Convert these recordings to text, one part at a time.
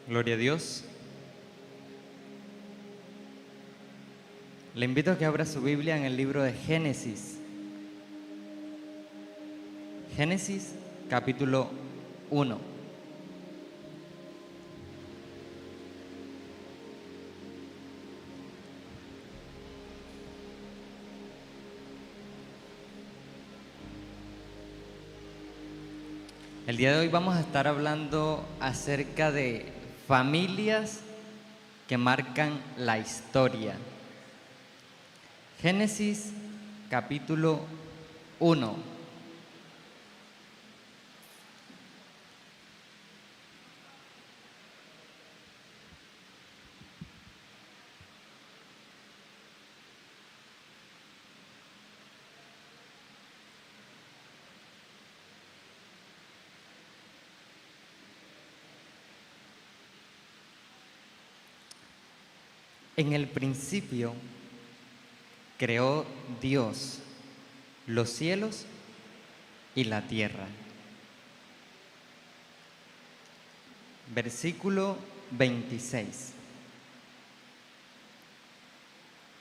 Gloria a Dios. Le invito a que abra su Biblia en el libro de Génesis. Génesis, capítulo 1. El día de hoy vamos a estar hablando acerca de familias que marcan la historia. Génesis capítulo 1. En el principio creó Dios los cielos y la tierra. Versículo 26.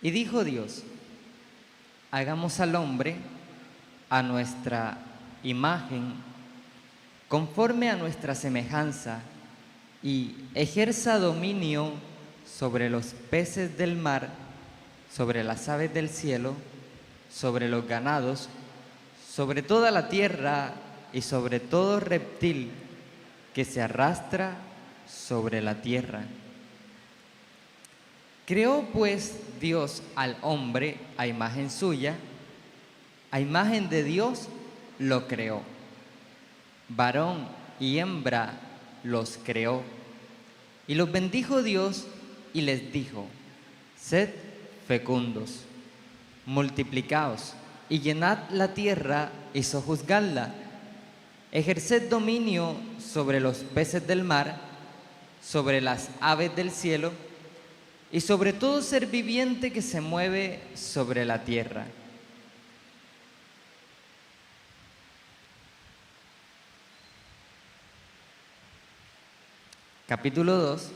Y dijo Dios: hagamos al hombre a nuestra imagen, conforme a nuestra semejanza, y ejerza dominio sobre los peces del mar, sobre las aves del cielo, sobre los ganados, sobre toda la tierra y sobre todo reptil que se arrastra sobre la tierra. Creó pues Dios al hombre a imagen suya, a imagen de Dios lo creó. Varón y hembra los creó. Y los bendijo Dios y les dijo: sed fecundos, multiplicaos y llenad la tierra y sojuzgadla. Ejerced dominio sobre los peces del mar, sobre las aves del cielo y sobre todo ser viviente que se mueve sobre la tierra. Capítulo 2.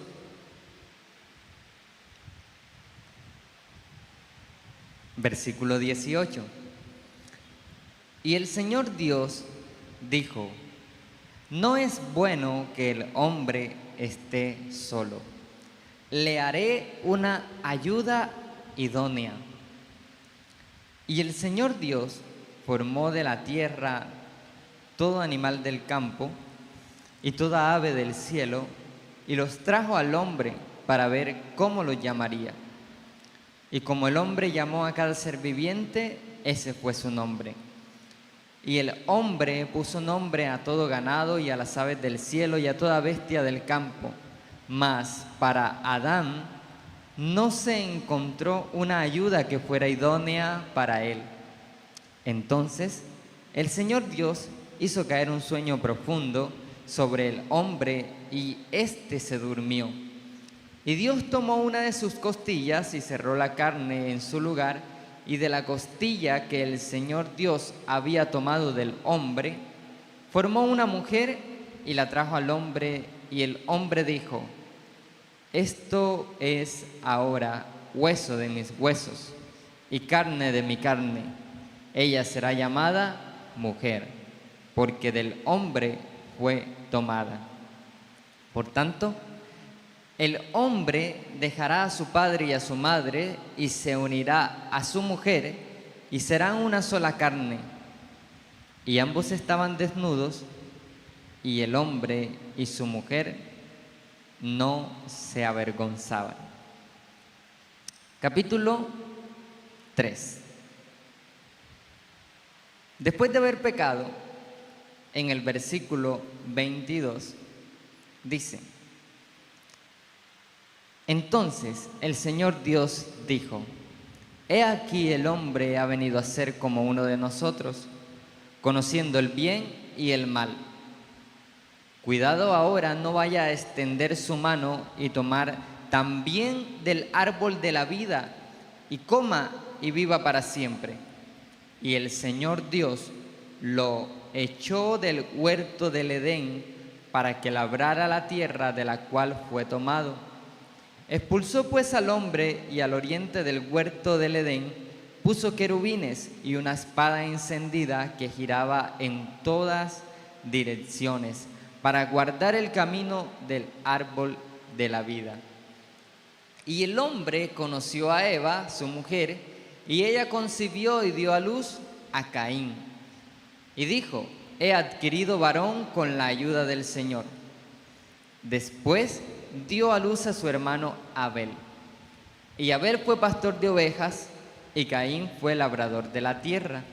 Versículo 18. Y el Señor Dios dijo: no es bueno que el hombre esté solo. Le haré una ayuda idónea. Y el Señor Dios formó de la tierra todo animal del campo y toda ave del cielo, y los trajo al hombre para ver cómo los llamaría. Y como el hombre llamó a cada ser viviente, ese fue su nombre. Y el hombre puso nombre a todo ganado y a las aves del cielo y a toda bestia del campo. Mas para Adán no se encontró una ayuda que fuera idónea para él. Entonces el Señor Dios hizo caer un sueño profundo sobre el hombre y éste se durmió. Y Dios tomó una de sus costillas y cerró la carne en su lugar, y de la costilla que el Señor Dios había tomado del hombre, formó una mujer y la trajo al hombre, y el hombre dijo: esto es ahora hueso de mis huesos y carne de mi carne. Ella será llamada mujer, porque del hombre fue tomada. Por tanto, el hombre dejará a su padre y a su madre y se unirá a su mujer y serán una sola carne. Y ambos estaban desnudos y el hombre y su mujer no se avergonzaban. Capítulo 3. Después de haber pecado, en el versículo 22 dice: entonces el Señor Dios dijo: he aquí el hombre ha venido a ser como uno de nosotros, conociendo el bien y el mal. Cuidado ahora no vaya a extender su mano y tomar también del árbol de la vida y coma y viva para siempre. Y el Señor Dios lo echó del huerto del Edén para que labrara la tierra de la cual fue tomado. Expulsó pues al hombre y al oriente del huerto del Edén puso querubines y una espada encendida que giraba en todas direcciones para guardar el camino del árbol de la vida. Y el hombre conoció a Eva, su mujer, y ella concibió y dio a luz a Caín. Y dijo: he adquirido varón con la ayuda del Señor. Después dio a luz a su hermano Abel. Y Abel fue pastor de ovejas, y Caín fue labrador de la tierra.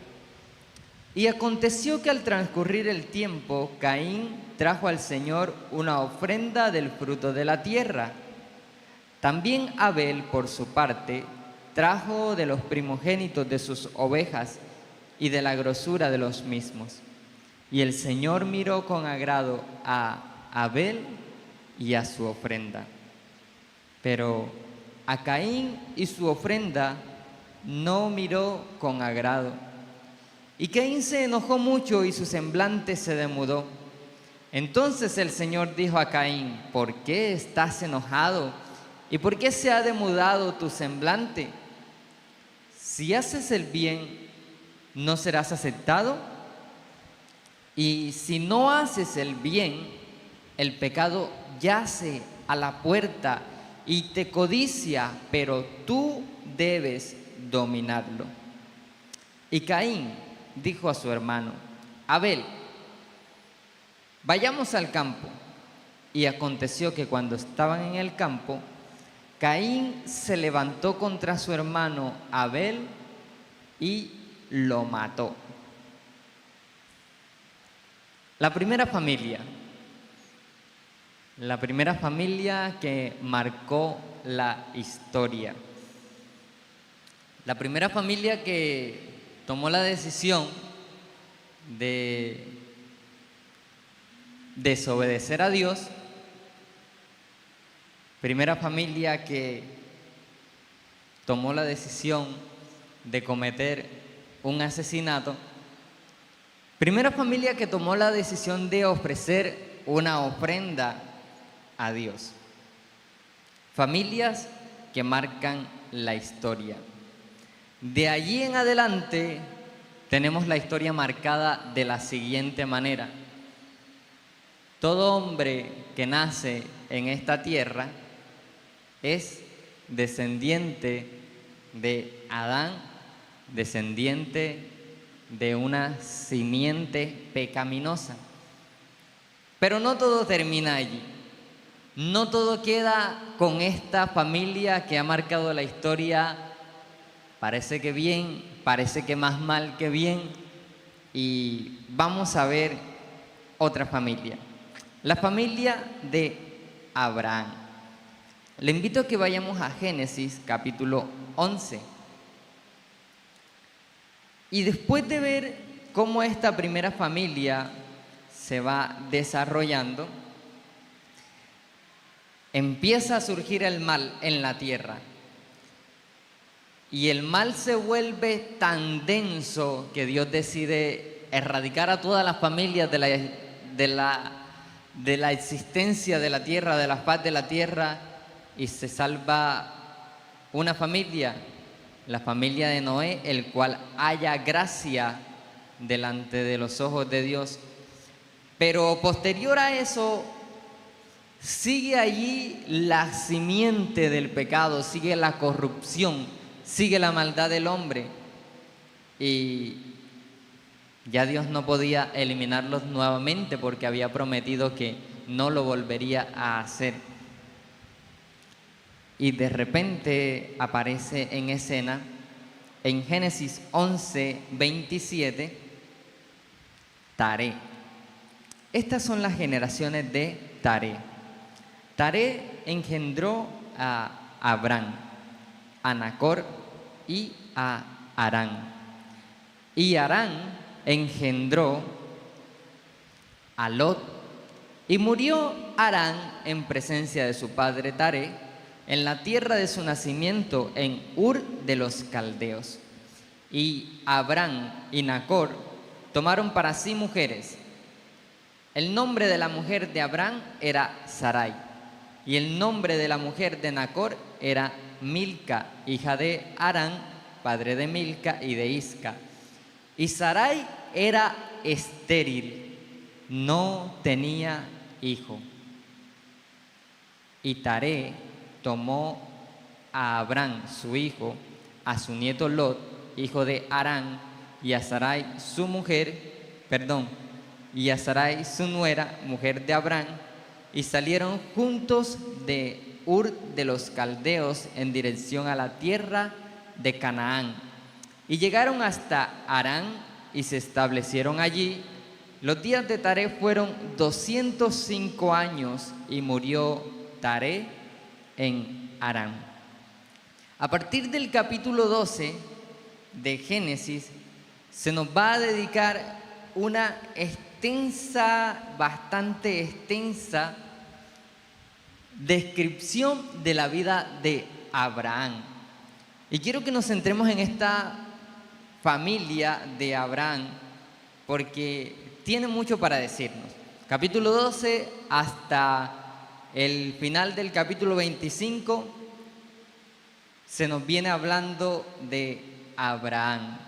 Y aconteció que al transcurrir el tiempo, Caín trajo al Señor una ofrenda del fruto de la tierra. También Abel, por su parte, trajo de los primogénitos de sus ovejas y de la grosura de los mismos. Y el Señor miró con agrado a Abel y a su ofrenda. Pero a Caín y su ofrenda no miró con agrado. Y Caín se enojó mucho y su semblante se demudó. Entonces el Señor dijo a Caín: ¿por qué estás enojado? ¿Y por qué se ha demudado tu semblante? Si haces el bien, ¿no serás aceptado? Y si no haces el bien, el pecado yace a la puerta y te codicia, pero tú debes dominarlo. Y Caín dijo a su hermano Abel: vayamos al campo. Y aconteció que cuando estaban en el campo, Caín se levantó contra su hermano Abel y lo mató. La primera familia que marcó la historia. La primera familia que tomó la decisión de desobedecer a Dios. Primera familia que tomó la decisión de cometer un asesinato. Primera familia que tomó la decisión de ofrecer una ofrenda a Dios. Familias que marcan la historia. De allí en adelante tenemos la historia marcada de la siguiente manera. Todo hombre que nace en esta tierra es descendiente de Adán, descendiente de una simiente pecaminosa. Pero no todo termina allí. No todo queda con esta familia que ha marcado la historia. Parece que bien, parece que más mal que bien. Y vamos a ver otra familia. La familia de Abraham. Le invito a que vayamos a Génesis capítulo 11. Y después de ver cómo esta primera familia se va desarrollando, empieza a surgir el mal en la tierra. Y el mal se vuelve tan denso que Dios decide erradicar a todas las familias de la existencia de la tierra, de la faz de la tierra, y se salva una familia, la familia de Noé, el cual halla gracia delante de los ojos de Dios. Pero posterior a eso, sigue allí la simiente del pecado, sigue la corrupción, sigue la maldad del hombre. Y ya Dios no podía eliminarlos nuevamente porque había prometido que no lo volvería a hacer. Y de repente aparece en escena, en Génesis 11, 27, Taré. Estas son las generaciones de Taré. Taré engendró a Abraham, a Nacor y a Harán. Y Harán engendró a Lot. Y murió Harán en presencia de su padre Taré, en la tierra de su nacimiento, en Ur de los Caldeos. Y Abraham y Nacor tomaron para sí mujeres. El nombre de la mujer de Abraham era Sarai, y el nombre de la mujer de Nacor era Milca, hija de Harán, padre de Milca y de Isca. Y Sarai era estéril, no tenía hijo. Y Taré tomó a Abraham, su hijo, a su nieto Lot, hijo de Harán, y a Sarai, su nuera, mujer de Abraham, y salieron juntos de Ur de los Caldeos en dirección a la tierra de Canaán. Y llegaron hasta Harán y se establecieron allí. Los días de Taré fueron 205 años y murió Taré en Harán. A partir del capítulo 12 de Génesis se nos va a dedicar una bastante extensa descripción de la vida de Abraham. Y quiero que nos centremos en esta familia de Abraham porque tiene mucho para decirnos. Capítulo 12 hasta el final del capítulo 25 se nos viene hablando de Abraham.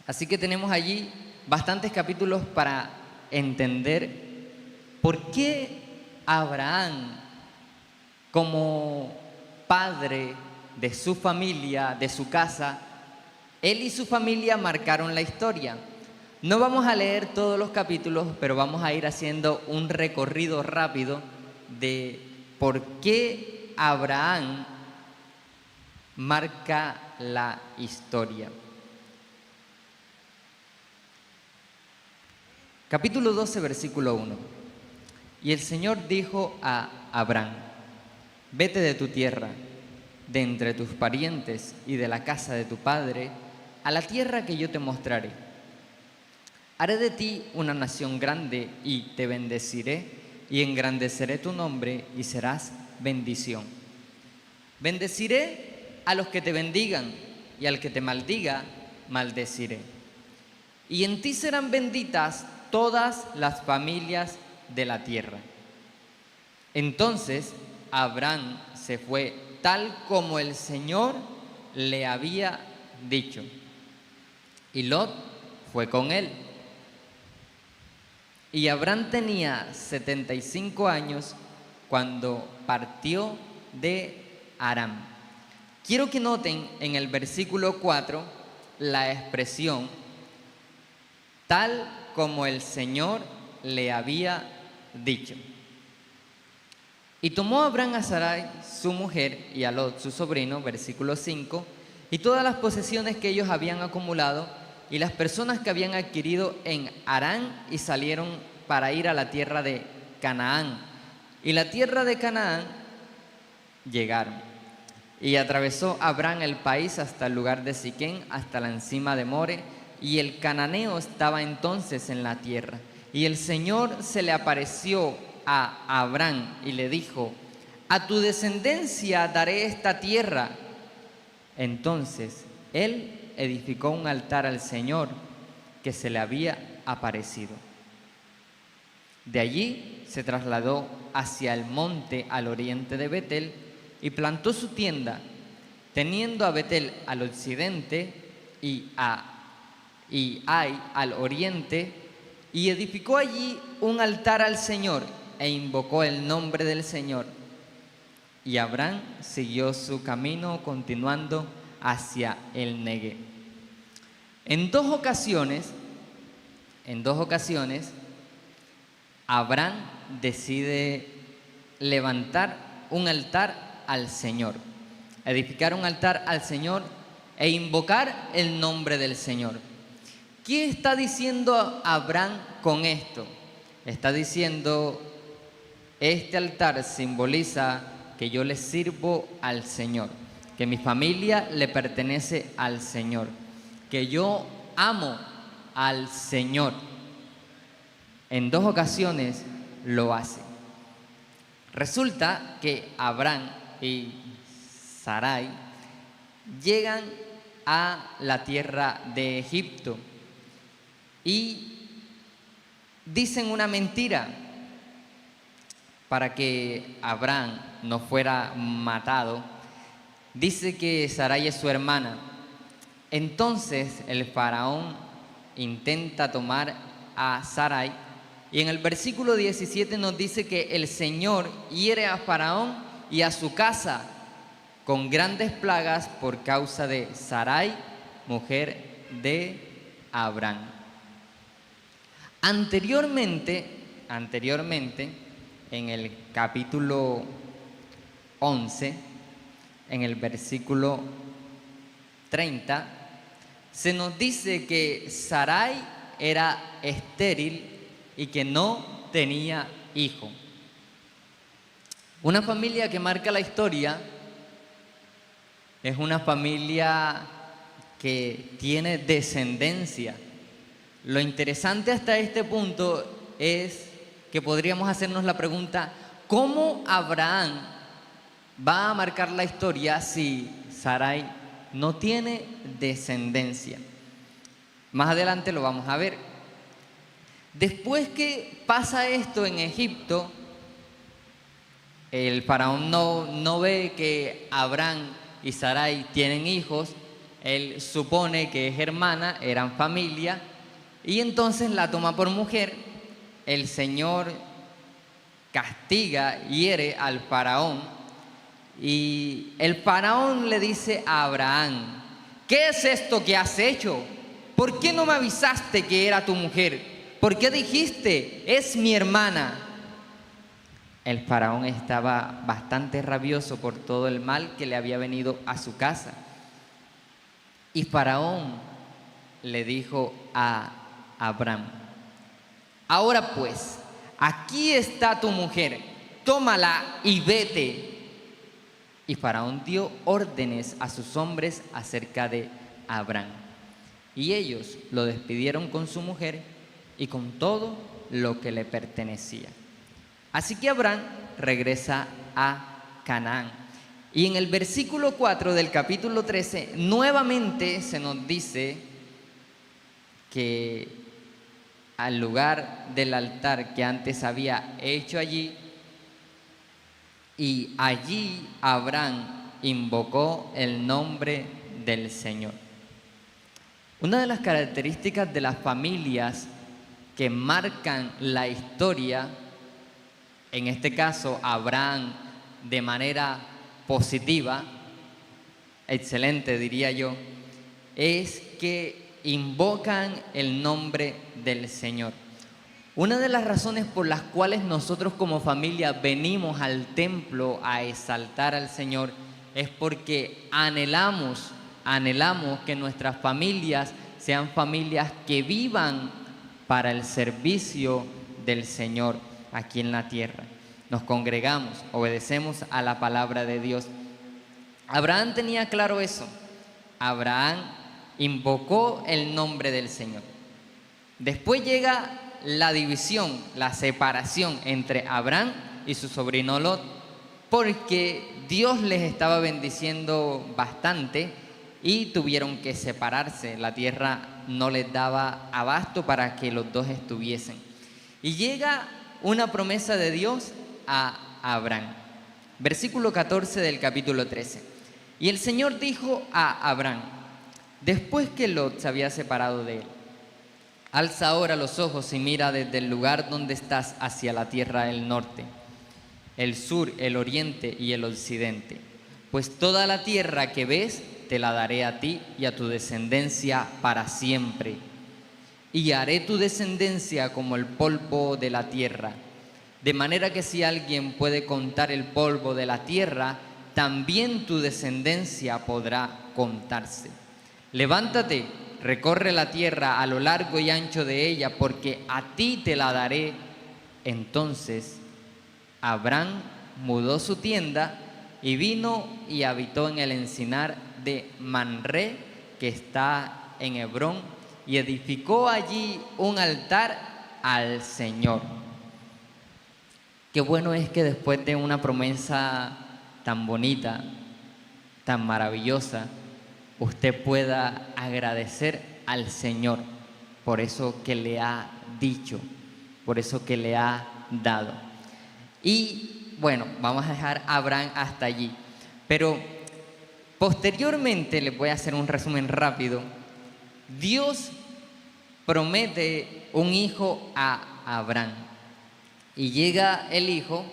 Así que tenemos allí bastantes capítulos para entender por qué Abraham, como padre de su familia, de su casa, él y su familia marcaron la historia. No vamos a leer todos los capítulos, pero vamos a ir haciendo un recorrido rápido de por qué Abraham marca la historia. Capítulo 12, versículo 1. Y el Señor dijo a Abraham: vete de tu tierra, de entre tus parientes y de la casa de tu padre, a la tierra que yo te mostraré. Haré de ti una nación grande y te bendeciré y engrandeceré tu nombre y serás bendición. Bendeciré a los que te bendigan y al que te maldiga, maldeciré. Y en ti serán benditas todas las familias de la tierra. Entonces Abraham se fue tal como el Señor le había dicho, y Lot fue con él. Y Abraham tenía 75 años cuando partió de Harán. Quiero que noten en el versículo 4 la expresión tal como el Señor le había dicho. Y tomó Abraham a Sarai, su mujer, y a Lot, su sobrino, versículo 5, y todas las posesiones que ellos habían acumulado, y las personas que habían adquirido en Harán, y salieron para ir a la tierra de Canaán. Y la tierra de Canaán llegaron. Y atravesó Abraham el país hasta el lugar de Siquén, hasta la encima de More, y el cananeo estaba entonces en la tierra. Y el Señor se le apareció a Abraham y le dijo: a tu descendencia daré esta tierra. Entonces él edificó un altar al Señor que se le había aparecido. De allí se trasladó hacia el monte al oriente de Betel y plantó su tienda, teniendo a Betel al occidente y Ai al oriente, y edificó allí un altar al Señor e invocó el nombre del Señor. Y Abraham siguió su camino continuando hacia el Neguev. En dos ocasiones, Abraham decide levantar un altar al Señor, edificar un altar al Señor e invocar el nombre del Señor. ¿Qué está diciendo Abraham con esto? Está diciendo: este altar simboliza que yo le sirvo al Señor, que mi familia le pertenece al Señor, que yo amo al Señor. En dos ocasiones lo hace. Resulta que Abraham y Sarai llegan a la tierra de Egipto y dicen una mentira para que Abraham no fuera matado. Dice que Sarai es su hermana. Entonces el faraón intenta tomar a Sarai y en el versículo 17 nos dice que el Señor hiere a Faraón y a su casa con grandes plagas por causa de Sarai, mujer de Abraham. Anteriormente, en el capítulo 11, en el versículo 30, se nos dice que Sarai era estéril y que no tenía hijo. Una familia que marca la historia es una familia que tiene descendencia. Lo interesante hasta este punto es que podríamos hacernos la pregunta: ¿cómo Abraham va a marcar la historia si Sarai no tiene descendencia? Más adelante lo vamos a ver. Después que pasa esto en Egipto, el faraón no ve que Abraham y Sarai tienen hijos. Él supone que es hermana, eran familia, y entonces la toma por mujer. El Señor castiga, hiere al faraón, y el faraón le dice a Abraham: ¿qué es esto que has hecho? ¿Por qué no me avisaste que era tu mujer? ¿Por qué dijiste, es mi hermana? El faraón estaba bastante rabioso por todo el mal que le había venido a su casa. Y Faraón le dijo a Abraham: ahora pues, aquí está tu mujer, tómala y vete. Y Faraón dio órdenes a sus hombres acerca de Abraham. Y ellos lo despidieron con su mujer y con todo lo que le pertenecía. Así que Abraham regresa a Canaán. Y en el versículo 4 del capítulo 13, nuevamente se nos dice que al lugar del altar que antes había hecho allí, y allí Abraham invocó el nombre del Señor. Una de las características de las familias que marcan la historia, en este caso Abraham de manera positiva, excelente diría yo, es que invocan el nombre del Señor. Una de las razones por las cuales nosotros como familia venimos al templo a exaltar al Señor es porque anhelamos que nuestras familias sean familias que vivan para el servicio del Señor aquí en la tierra. Nos congregamos, obedecemos a la palabra de Dios. Abraham tenía claro eso. Abraham invocó el nombre del Señor. Después llega la división, la separación entre Abraham y su sobrino Lot, porque Dios les estaba bendiciendo bastante y tuvieron que separarse. La tierra no les daba abasto para que los dos estuviesen. Y llega una promesa de Dios a Abraham. Versículo 14 del capítulo 13. Y el Señor dijo a Abraham, después que Lot se había separado de él: alza ahora los ojos y mira desde el lugar donde estás hacia la tierra del norte, el sur, el oriente y el occidente. Pues toda la tierra que ves te la daré a ti y a tu descendencia para siempre. Y haré tu descendencia como el polvo de la tierra. De manera que si alguien puede contar el polvo de la tierra, también tu descendencia podrá contarse. Levántate, recorre la tierra a lo largo y ancho de ella, porque a ti te la daré. Entonces Abraham mudó su tienda y vino y habitó en el encinar de Manré, que está en Hebrón, y edificó allí un altar al Señor. Qué bueno es que después de una promesa tan bonita, tan maravillosa, usted pueda agradecer al Señor por eso que le ha dicho. por eso que le ha dado. Y bueno, vamos a dejar a Abraham hasta allí. Pero posteriormente, les voy a hacer un resumen rápido. Dios promete un hijo a Abraham. Y llega el hijo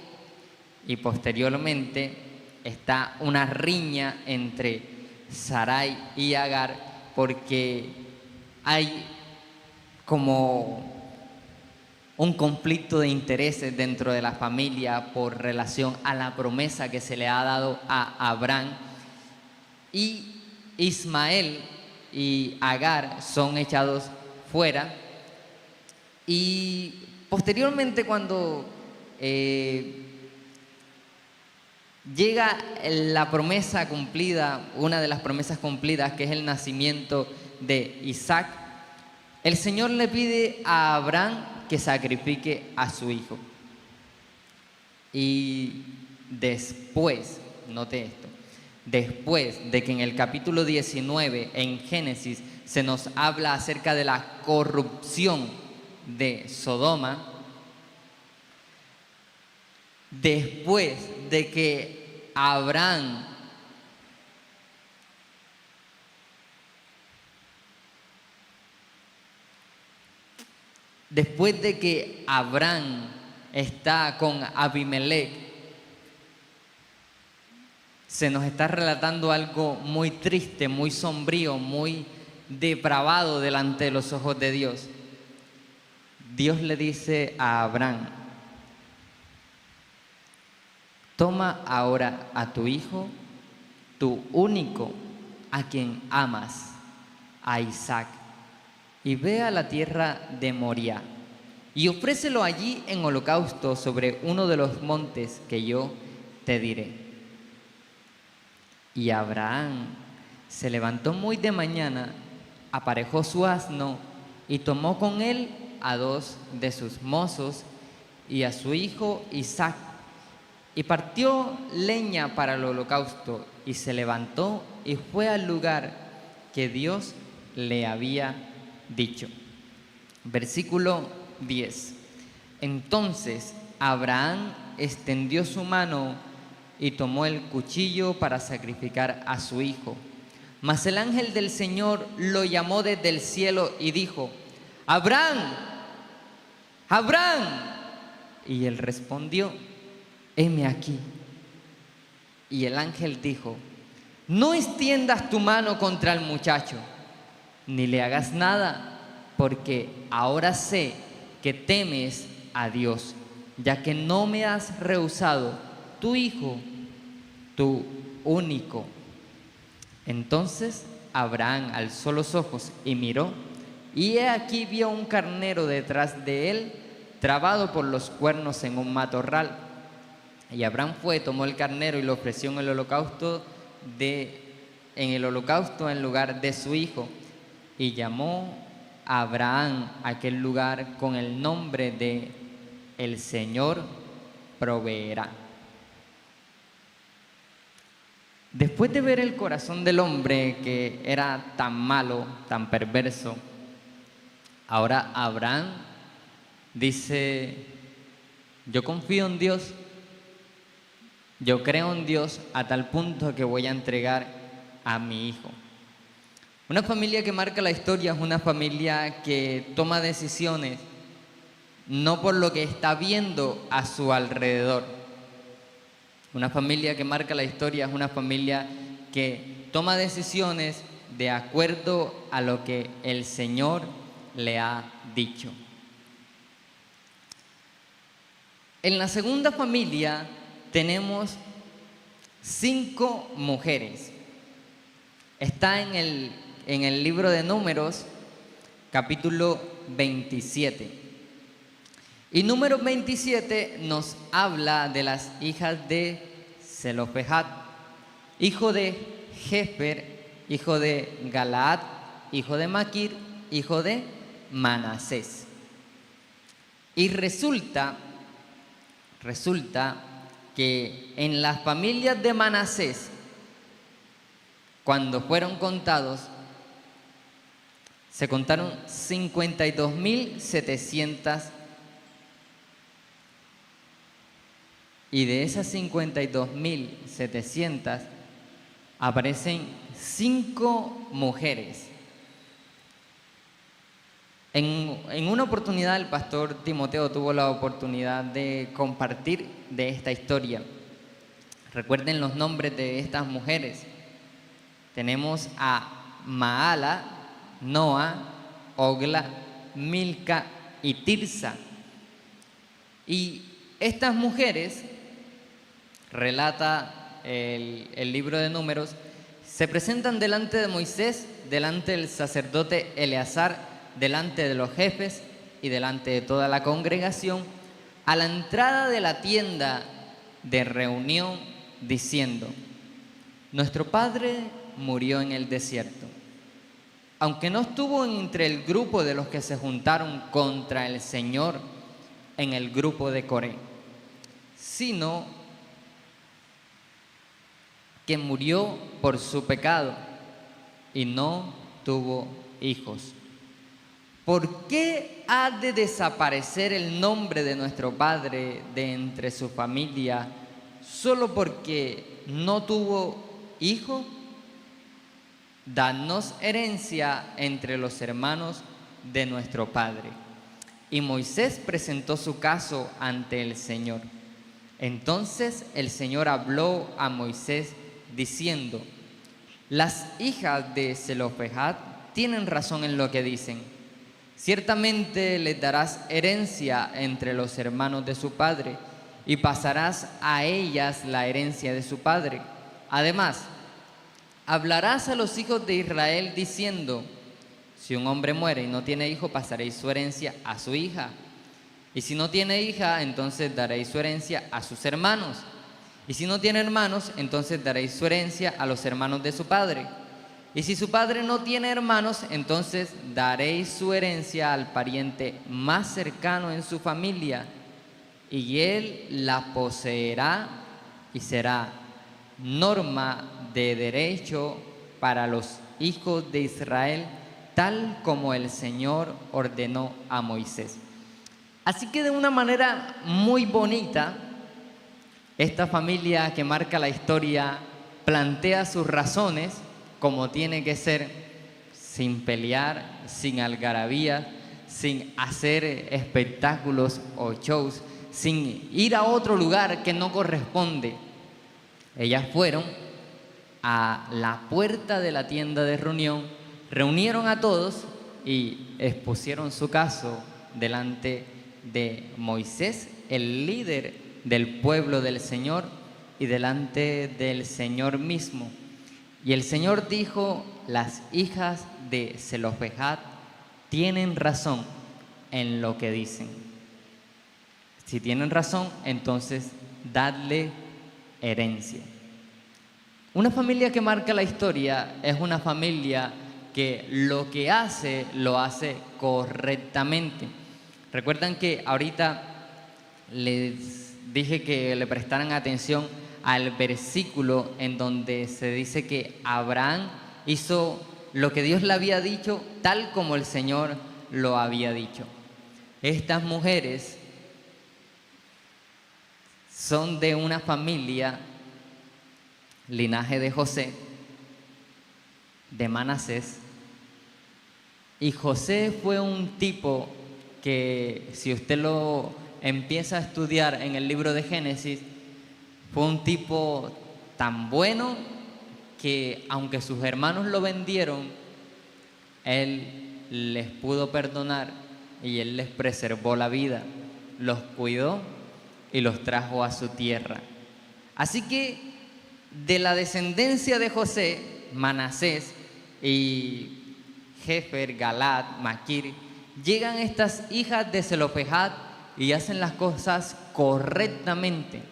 y posteriormente está una riña entre Sarai y Agar porque hay como un conflicto de intereses dentro de la familia por relación a la promesa que se le ha dado a Abraham. Y Ismael y Agar son echados fuera. Y posteriormente, cuando llega la promesa cumplida, una de las promesas cumplidas, que es el nacimiento de Isaac, el Señor le pide a Abraham que sacrifique a su hijo. Y después, note esto, después de que en el capítulo 19 en Génesis se nos habla acerca de la corrupción de Sodoma, después de que Abraham está con Abimelech, se nos está relatando algo muy triste, muy sombrío, muy depravado delante de los ojos de Dios. Dios le dice a Abraham: toma ahora a tu hijo, tu único, a quien amas, a Isaac, y ve a la tierra de Moriah, y ofrécelo allí en holocausto sobre uno de los montes que yo te diré. Y Abraham se levantó muy de mañana, aparejó su asno y tomó con él a 2 de sus mozos y a su hijo Isaac, y partió leña para el holocausto, y se levantó y fue al lugar que Dios le había dicho. Versículo 10. Entonces Abraham extendió su mano y tomó el cuchillo para sacrificar a su hijo. Mas el ángel del Señor lo llamó desde el cielo y dijo: Abraham, Abraham. Y él respondió: heme aquí. Y el ángel dijo: no extiendas tu mano contra el muchacho, ni le hagas nada, porque ahora sé que temes a Dios, ya que no me has rehusado tu hijo, tu único. Entonces Abraham alzó los ojos y miró, y he aquí vio un carnero detrás de él, trabado por los cuernos en un matorral. Y Abraham fue, tomó el carnero y lo ofreció en el holocausto en lugar de su hijo. Y llamó a Abraham aquel lugar con el nombre de El Señor proveerá. Después de ver el corazón del hombre, que era tan malo, tan perverso, ahora Abraham dice: yo confío en Dios, yo creo en Dios a tal punto que voy a entregar a mi hijo. Una familia que marca la historia es una familia que toma decisiones no por lo que está viendo a su alrededor. Una familia que marca la historia es una familia que toma decisiones de acuerdo a lo que el Señor le ha dicho. En la segunda familia tenemos 5 mujeres. Está en el libro de Números, capítulo 27. Y número 27 nos habla de las hijas de Zelofehad, hijo de Jefer, hijo de Galaad, hijo de Maquir, hijo de Manasés. Y resulta que en las familias de Manasés, cuando fueron contados, se contaron 52.700 Y de esas 52.700 aparecen 5 mujeres. En una oportunidad el pastor Timoteo tuvo la oportunidad de compartir de esta historia. Recuerden los nombres de estas mujeres. Tenemos a Maala, Noa, Ogla, Milca y Tirsa. Y estas mujeres, relata el libro de Números, se presentan delante de Moisés, delante del sacerdote Eleazar, delante de los jefes y delante de toda la congregación, a la entrada de la tienda de reunión, diciendo: nuestro padre murió en el desierto, aunque no estuvo entre el grupo de los que se juntaron contra el Señor en el grupo de Coré, sino que murió por su pecado y no tuvo hijos. ¿Por qué ha de desaparecer el nombre de nuestro padre de entre su familia solo porque no tuvo hijo? Danos herencia entre los hermanos de nuestro padre. Y Moisés presentó su caso ante el Señor. Entonces el Señor habló a Moisés diciendo: las hijas de Zelofehad tienen razón en lo que dicen. Ciertamente les darás herencia entre los hermanos de su padre, y pasarás a ellas la herencia de su padre. Además, hablarás a los hijos de Israel diciendo: si un hombre muere y no tiene hijo, pasaréis su herencia a su hija. Y si no tiene hija, entonces daréis su herencia a sus hermanos. Y si no tiene hermanos, entonces daréis su herencia a los hermanos de su padre. Y si su padre no tiene hermanos, entonces daréis su herencia al pariente más cercano en su familia, y él la poseerá y será norma de derecho para los hijos de Israel, tal como el Señor ordenó a Moisés. Así que de una manera muy bonita, esta familia que marca la historia plantea sus razones como tiene que ser, sin pelear, sin algarabía, sin hacer espectáculos o shows, sin ir a otro lugar que no corresponde. Ellas fueron a la puerta de la tienda de reunión, reunieron a todos y expusieron su caso delante de Moisés, el líder del pueblo del Señor, y delante del Señor mismo. Y el Señor dijo: las hijas de Zelofehad tienen razón en lo que dicen. Si tienen razón, entonces dadle herencia. Una familia que marca la historia es una familia que lo que hace, lo hace correctamente. Recuerdan que ahorita les dije que le prestaran atención al versículo en donde se dice que Abraham hizo lo que Dios le había dicho, tal como el Señor lo había dicho. Estas mujeres son de una familia, linaje de José, de Manasés, y José fue un tipo que, si usted lo empieza a estudiar en el libro de Génesis, fue un tipo tan bueno que, aunque sus hermanos lo vendieron, él les pudo perdonar y él les preservó la vida, los cuidó y los trajo a su tierra. Así que de la descendencia de José, Manasés y Jefer, Galad, Maquir, llegan estas hijas de Zelofehad y hacen las cosas correctamente.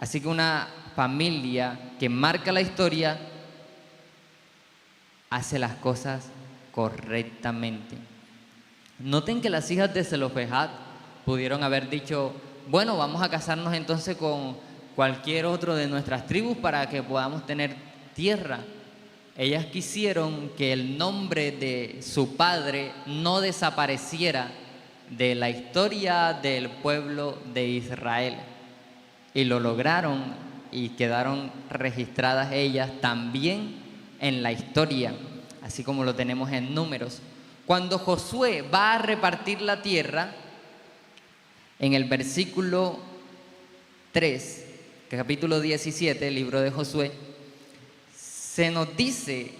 Así que una familia que marca la historia hace las cosas correctamente. Noten que las hijas de Zelofehad pudieron haber dicho: bueno, vamos a casarnos entonces con cualquier otro de nuestras tribus para que podamos tener tierra. Ellas quisieron que el nombre de su padre no desapareciera de la historia del pueblo de Israel. y lo lograron y quedaron registradas ellas también en la historia, así como lo tenemos en Números. Cuando Josué va a repartir la tierra, en el versículo 3, capítulo 17, libro de Josué, se nos dice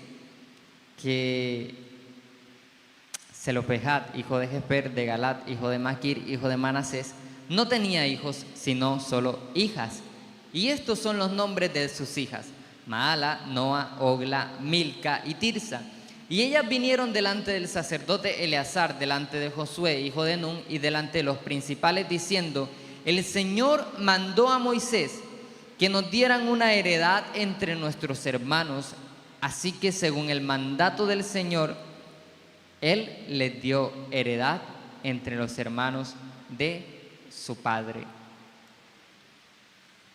que Zelofehad, hijo de Jefer, de Galat, hijo de Maquir, hijo de Manasés, no tenía hijos, sino solo hijas. Y estos son los nombres de sus hijas: Maala, Noa, Ogla, Milca y Tirsa. Y ellas vinieron delante del sacerdote Eleazar, delante de Josué, hijo de Nun, y delante de los principales, diciendo: el Señor mandó a Moisés que nos dieran una heredad entre nuestros hermanos. Así que según el mandato del Señor, Él les dio heredad entre los hermanos de su padre.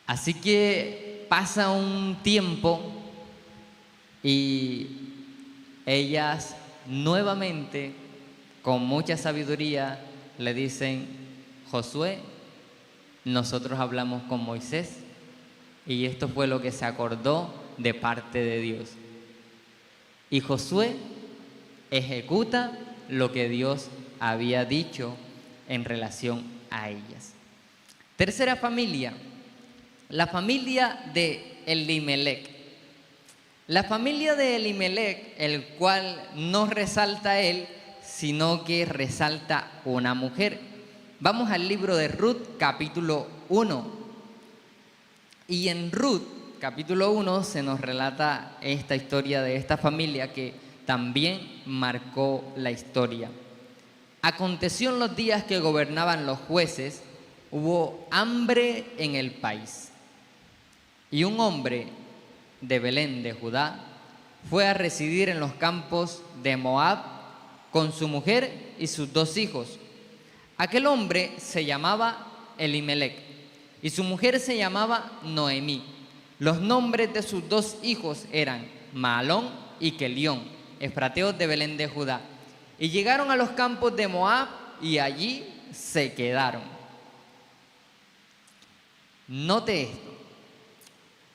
Así que pasa un tiempo y ellas nuevamente, con mucha sabiduría, le dicen: Josué, nosotros hablamos con Moisés y esto fue lo que se acordó de parte de Dios. Y Josué ejecuta lo que Dios había dicho en relación a ellas. Tercera familia, la familia de Elimelec. La familia de Elimelec, el cual no resalta él, sino que resalta una mujer. Vamos al libro de Ruth, capítulo 1. Y en Ruth, capítulo 1, se nos relata esta historia de esta familia que también marcó la historia. Aconteció en los días que gobernaban los jueces, hubo hambre en el país. Y un hombre de Belén de Judá fue a residir en los campos de Moab con su mujer y sus 2 hijos. Aquel hombre se llamaba Elimelec y su mujer se llamaba Noemí. Los nombres de sus 2 hijos eran Mahalón y Kelión, efrateos de Belén de Judá. Y llegaron a los campos de Moab y allí se quedaron. Note esto.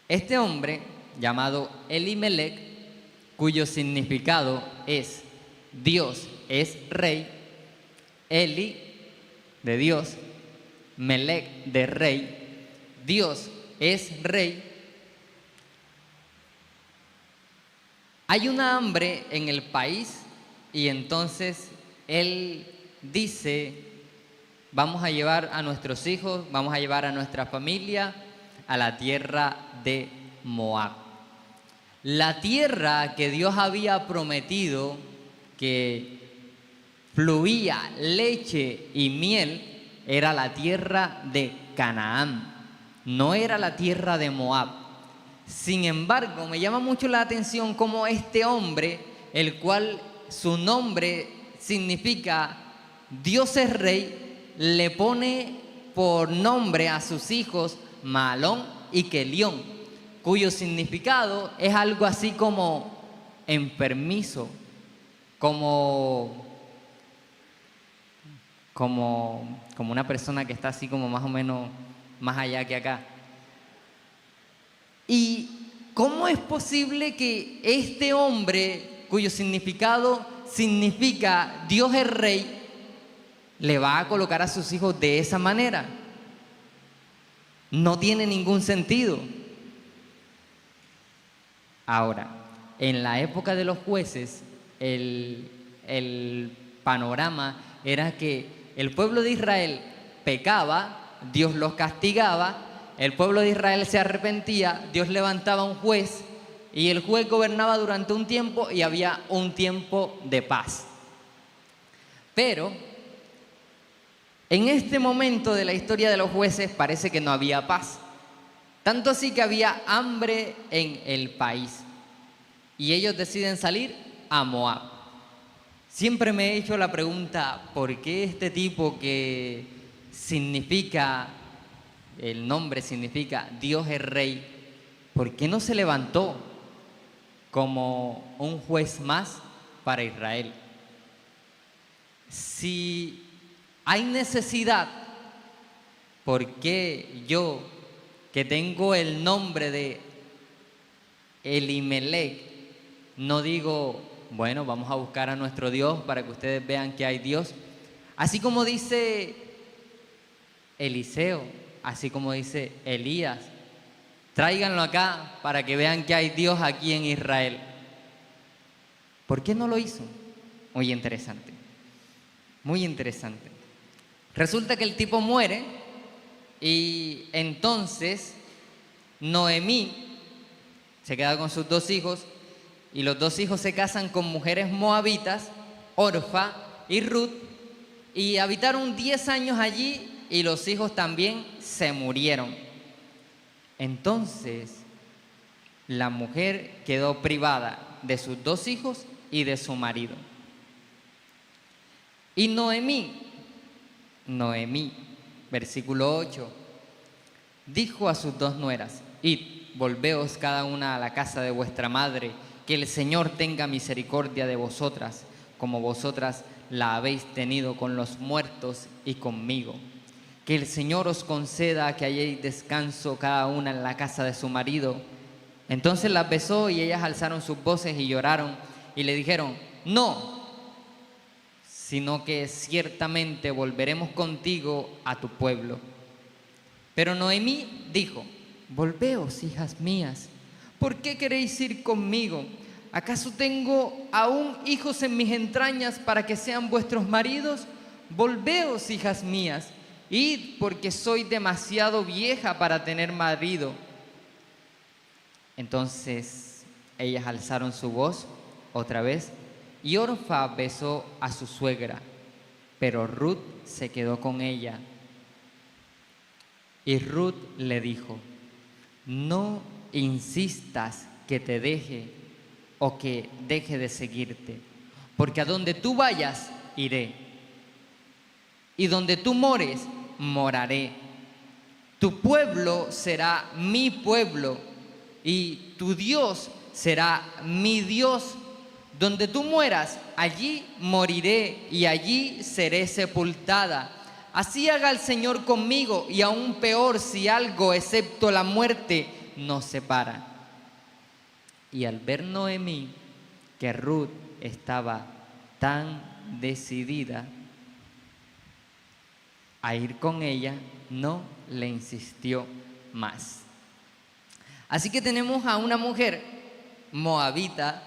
Este hombre llamado Elimelec, cuyo significado es Dios es rey, Eli de Dios, Melec de rey, Dios es rey. Hay una hambre en el país y entonces él dice: vamos a llevar a nuestros hijos, vamos a llevar a nuestra familia a la tierra de Moab. La tierra que Dios había prometido, que fluía leche y miel, era la tierra de Canaán, no era la tierra de Moab. Sin embargo, me llama mucho la atención cómo este hombre, el cual su nombre significa Dios es rey, le pone por nombre a sus hijos Mahalón y Kelión, cuyo significado es algo así como enfermizo, como una persona que está así como más o menos más allá que acá. ¿Y cómo es posible que este hombre, cuyo significado significa Dios es rey, le va a colocar a sus hijos de esa manera? No tiene ningún sentido. Ahora, en la época de los jueces, el panorama era que el pueblo de Israel pecaba, Dios los castigaba, el pueblo de Israel se arrepentía, Dios levantaba un juez y el juez gobernaba durante un tiempo y había un tiempo de paz. Pero en este momento de la historia de los jueces parece que no había paz. Tanto así que había hambre en el país. Y ellos deciden salir a Moab. Siempre me he hecho la pregunta: ¿por qué este tipo que significa, el nombre significa Dios es rey, por qué no se levantó como un juez más para Israel? Si hay necesidad, ¿por qué yo que tengo el nombre de Elimelec, no digo, bueno, vamos a buscar a nuestro Dios para que ustedes vean que hay Dios. Así como dice Eliseo, así como dice Elías, tráiganlo acá para que vean que hay Dios aquí en Israel. ¿Por qué no lo hizo? Muy interesante, muy interesante. Resulta que el tipo muere y entonces Noemí se queda con sus 2 hijos y los 2 hijos se casan con mujeres moabitas, Orfa y Ruth, y habitaron 10 años allí y los hijos también se murieron. Entonces la mujer quedó privada de sus 2 hijos y de su marido. Y Noemí, versículo 8, dijo a sus 2 nueras: id, volveos cada una a la casa de vuestra madre, que el Señor tenga misericordia de vosotras, como vosotras la habéis tenido con los muertos y conmigo. Que el Señor os conceda que halléis descanso cada una en la casa de su marido. Entonces las besó y ellas alzaron sus voces y lloraron y le dijeron: no, sino que ciertamente volveremos contigo a tu pueblo. Pero Noemí dijo: volveos, hijas mías, ¿por qué queréis ir conmigo? ¿Acaso tengo aún hijos en mis entrañas para que sean vuestros maridos? Volveos, hijas mías, id, porque soy demasiado vieja para tener marido. Entonces ellas alzaron su voz otra vez y Orfa besó a su suegra, pero Ruth se quedó con ella. Y Ruth le dijo: no insistas que te deje o que deje de seguirte, porque a donde tú vayas, iré, y donde tú mores, moraré. Tu pueblo será mi pueblo, y tu Dios será mi Dios. Donde tú mueras, allí moriré, y allí seré sepultada. Así haga el Señor conmigo, y aún peor si algo excepto la muerte nos separa. Y al ver Noemí que Ruth estaba tan decidida a ir con ella, no le insistió más. Así que tenemos a una mujer moabita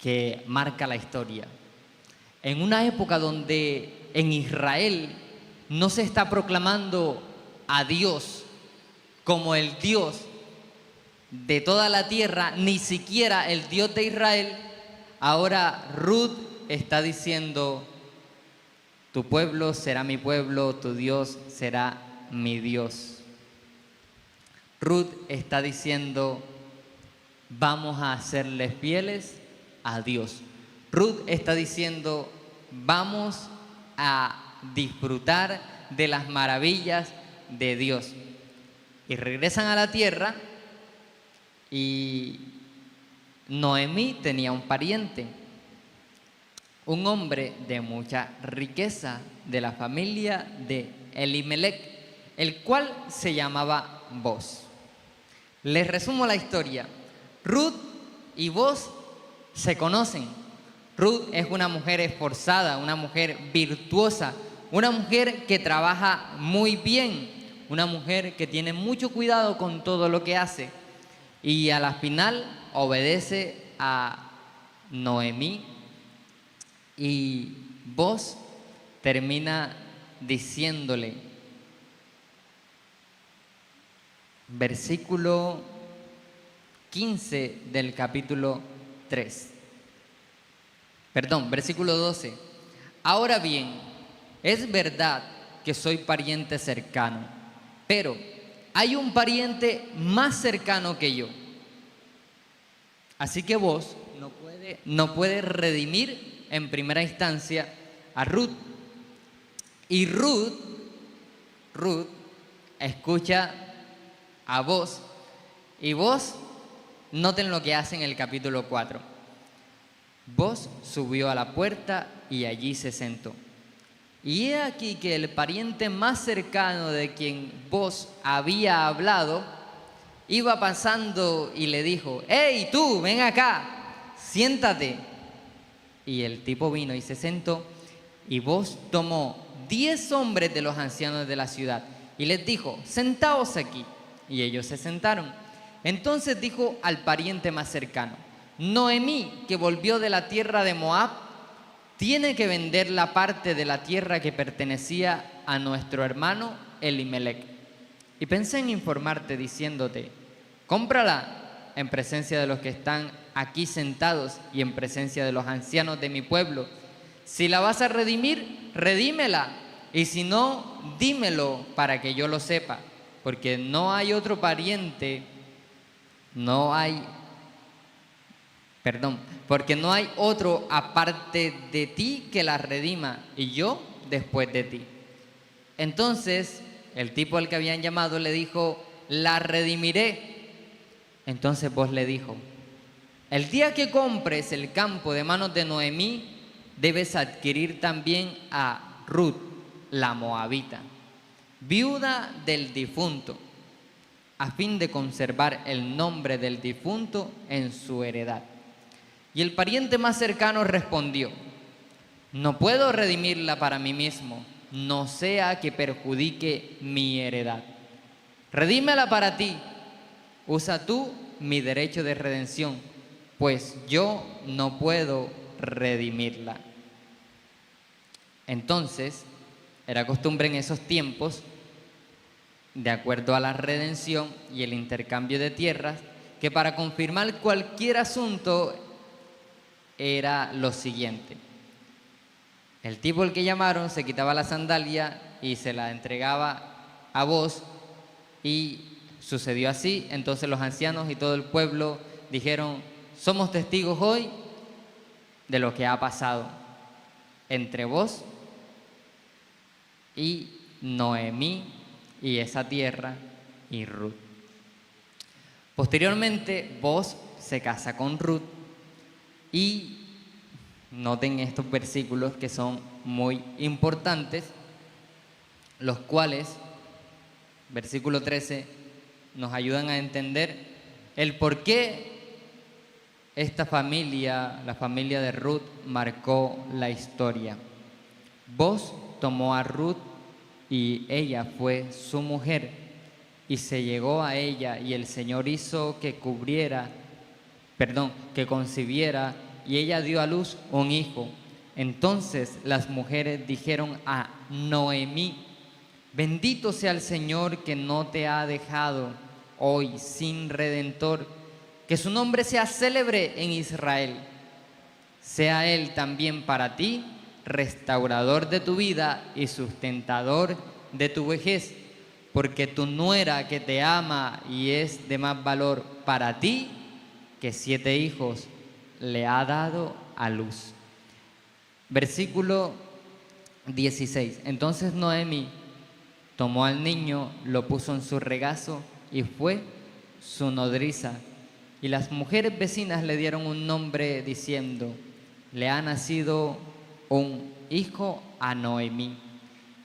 que marca la historia. En una época donde en Israel no se está proclamando a Dios como el Dios de toda la tierra, ni siquiera el Dios de Israel, ahora Ruth está diciendo: tu pueblo será mi pueblo, tu Dios será mi Dios. Ruth está diciendo: vamos a serles fieles a Dios. Ruth está diciendo: vamos a disfrutar de las maravillas de Dios. Y regresan a la tierra y Noemí tenía un pariente, un hombre de mucha riqueza de la familia de Elimelec, el cual se llamaba Boz. Les resumo la historia. Ruth y Boz se conocen. Ruth es una mujer esforzada, una mujer virtuosa, una mujer que trabaja muy bien, una mujer que tiene mucho cuidado con todo lo que hace y a la final obedece a Noemí, y Boz termina diciéndole, versículo 15 del capítulo 3. Perdón, versículo 12. Ahora bien, es verdad que soy pariente cercano, pero hay un pariente más cercano que yo. Así que vos no puede redimir en primera instancia a Ruth. Y Ruth escucha a Boz, y Boz, noten lo que hace en el capítulo 4. Boz subió a la puerta y allí se sentó. Y he aquí que el pariente más cercano de quien vos había hablado iba pasando y le dijo: ¡Hey, tú, ven acá, siéntate! Y el tipo vino y se sentó, y vos tomó 10 hombres de los ancianos de la ciudad y les dijo: sentaos aquí. Y ellos se sentaron. Entonces dijo al pariente más cercano: Noemí, que volvió de la tierra de Moab, tiene que vender la parte de la tierra que pertenecía a nuestro hermano Elimelec. Y pensé en informarte diciéndote: cómprala en presencia de los que están aquí sentados y en presencia de los ancianos de mi pueblo. Si la vas a redimir, redímela, y si no, dímelo para que yo lo sepa, porque no hay otro pariente, porque no hay otro aparte de ti que la redima, y yo después de ti. Entonces el tipo al que habían llamado le dijo: la redimiré. Entonces vos le dijo: el día que compres el campo de manos de Noemí, debes adquirir también a Ruth, la moabita, viuda del difunto, a fin de conservar el nombre del difunto en su heredad. Y el pariente más cercano respondió: no puedo redimirla para mí mismo, no sea que perjudique mi heredad. Redímela para ti, usa tú mi derecho de redención, pues yo no puedo redimirla. Entonces, era costumbre en esos tiempos, de acuerdo a la redención y el intercambio de tierras, que para confirmar cualquier asunto era lo siguiente: el tipo al que llamaron se quitaba la sandalia y se la entregaba a vos, y sucedió así. Entonces los ancianos y todo el pueblo dijeron: somos testigos hoy de lo que ha pasado entre vos y Noemí y esa tierra y Ruth. Posteriormente, vos se casa con Ruth, y noten estos versículos que son muy importantes, los cuales, versículo 13, nos ayudan a entender el por qué esta familia, la familia de Ruth, marcó la historia. Vos tomó a Ruth y ella fue su mujer, y se llegó a ella, y el Señor hizo que concibiera, y ella dio a luz un hijo. Entonces las mujeres dijeron a Noemí: bendito sea el Señor que no te ha dejado hoy sin redentor, que su nombre sea célebre en Israel. Sea Él también para ti restaurador de tu vida y sustentador de tu vejez, porque tu nuera que te ama y es de más valor para ti que 7 hijos le ha dado a luz. Versículo 16. Entonces Noemí tomó al niño, lo puso en su regazo y fue su nodriza. Y las mujeres vecinas le dieron un nombre diciendo: le ha nacido un hijo a Noemí.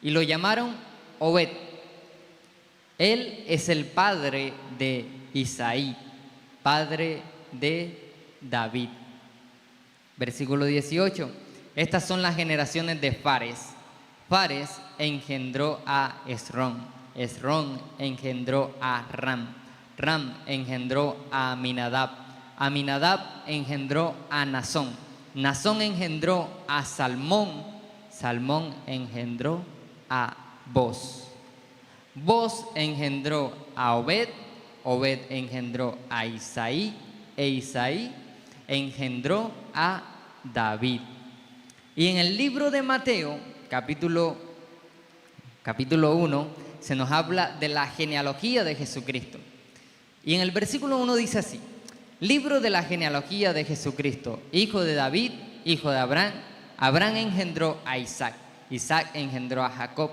Y lo llamaron Obed. Él es el padre de Isaí, padre de David. Versículo 18. Estas son las generaciones de Fares. Fares engendró a Esrón. Esrón engendró a Ram. Ram engendró a Aminadab. Aminadab engendró a Nazón. Nazón engendró a Salmón. Salmón engendró a Boz. Boz engendró a Obed. Obed engendró a Isaí. E Isaí engendró a David. Y en el libro de Mateo, capítulo 1, se nos habla de la genealogía de Jesucristo. Y en el versículo 1 dice así: libro de la genealogía de Jesucristo, hijo de David, hijo de Abraham. Abraham engendró a Isaac. Isaac engendró a Jacob.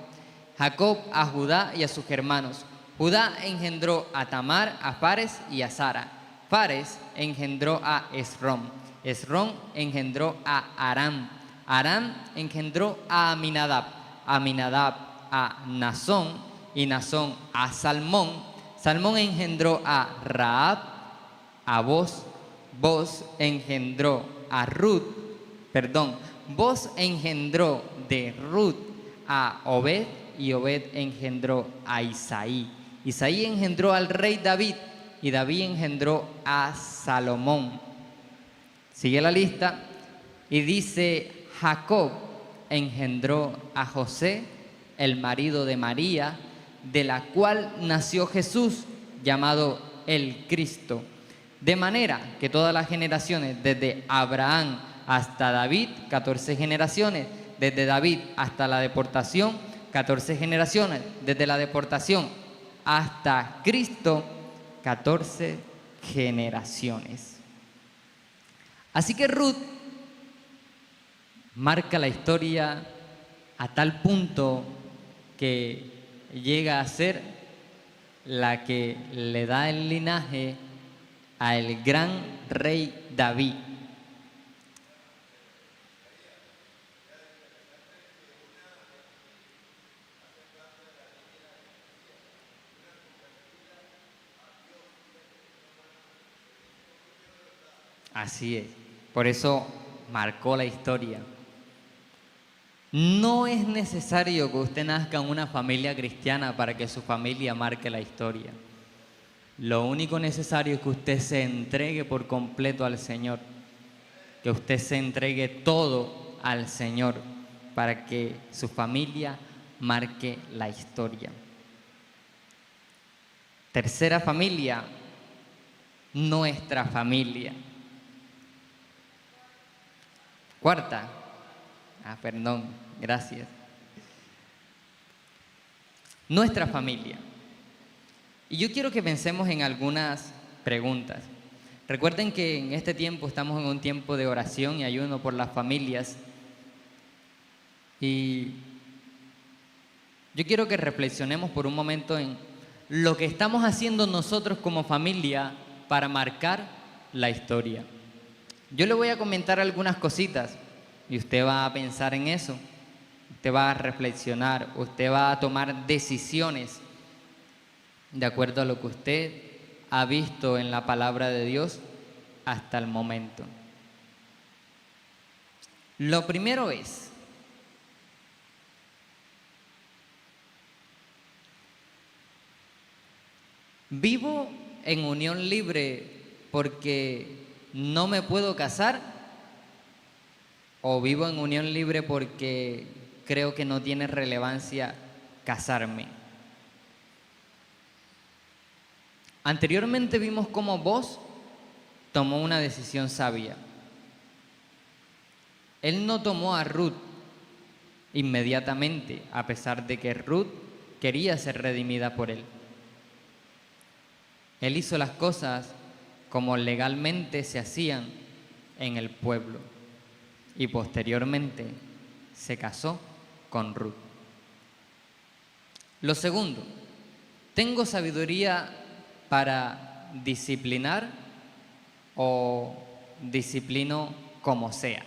Jacob a Judá y a sus hermanos. Judá engendró a Tamar, a Fares y a Sara. Fares engendró a Esrón. Esrón engendró a Aram. Aram engendró a Aminadab. Aminadab a Nazón, y Nazón a Salmón. Salmón engendró a Rahab, a Boz. Boz engendró a Ruth, Boz engendró de Ruth a Obed, y Obed engendró a Isaí. Isaí engendró al rey David, y David engendró a Salomón. Sigue la lista y dice: Jacob engendró a José, el marido de María, de la cual nació Jesús, llamado el Cristo. De manera que todas las generaciones, desde Abraham hasta David, 14 generaciones, desde David hasta la deportación, 14 generaciones, desde la deportación hasta Cristo, 14 generaciones. Así que Ruth marca la historia a tal punto que llega a ser la que le da el linaje al gran rey David. Así es, por eso marcó la historia. No es necesario que usted nazca en una familia cristiana para que su familia marque la historia. Lo único necesario es que usted se entregue por completo al Señor, que usted se entregue todo al Señor para que su familia marque la historia. Tercera familia, nuestra familia. Cuarta, perdón, gracias. Nuestra familia. Y yo quiero que pensemos en algunas preguntas. Recuerden que en este tiempo estamos en un tiempo de oración y ayuno por las familias. Y yo quiero que reflexionemos por un momento en lo que estamos haciendo nosotros como familia para marcar la historia. Yo le voy a comentar algunas cositas y usted va a pensar en eso. Usted va a reflexionar, usted va a tomar decisiones de acuerdo a lo que usted ha visto en la palabra de Dios hasta el momento. Lo primero es: ¿vivo en unión libre porque no me puedo casar? ¿O vivo en unión libre porque creo que no tiene relevancia casarme? Anteriormente vimos cómo Boz tomó una decisión sabia. Él no tomó a Ruth inmediatamente, a pesar de que Ruth quería ser redimida por él. Él hizo las cosas como legalmente se hacían en el pueblo y posteriormente se casó con Ruth. Lo segundo, ¿tengo sabiduría para disciplinar o disciplino como sea?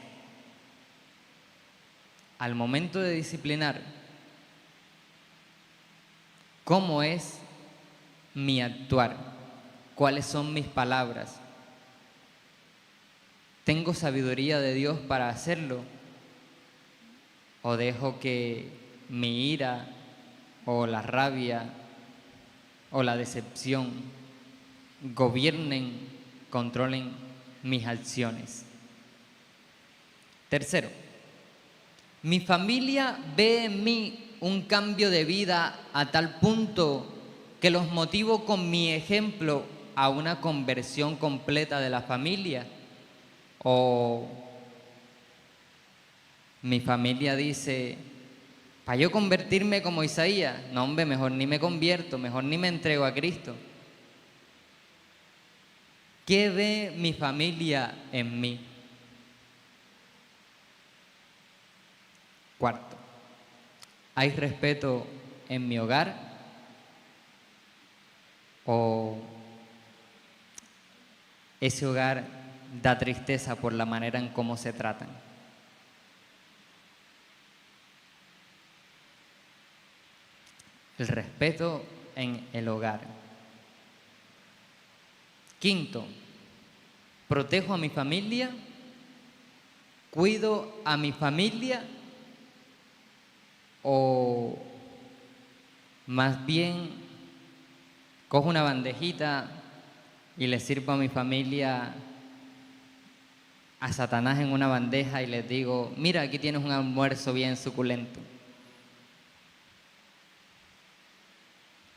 Al momento de disciplinar, ¿cómo es mi actuar? ¿Cuáles son mis palabras? ¿Tengo sabiduría de Dios para hacerlo? ¿O dejo que mi ira o la rabia o la decepción gobiernen, controlen mis acciones? Tercero, ¿mi familia ve en mí un cambio de vida a tal punto que los motivo con mi ejemplo a una conversión completa de la familia? ¿O mi familia dice, para yo convertirme como Isaías, no hombre, mejor ni me convierto, mejor ni me entrego a Cristo? ¿Qué ve mi familia en mí? Cuarto, ¿hay respeto en mi hogar? ¿O ese hogar da tristeza por la manera en cómo se tratan? el respeto en el hogar. Quinto, protejo a mi familia, cuido a mi familia, o más bien cojo una bandejita y le sirvo a mi familia a Satanás en una bandeja y les digo: mira, aquí tienes un almuerzo bien suculento.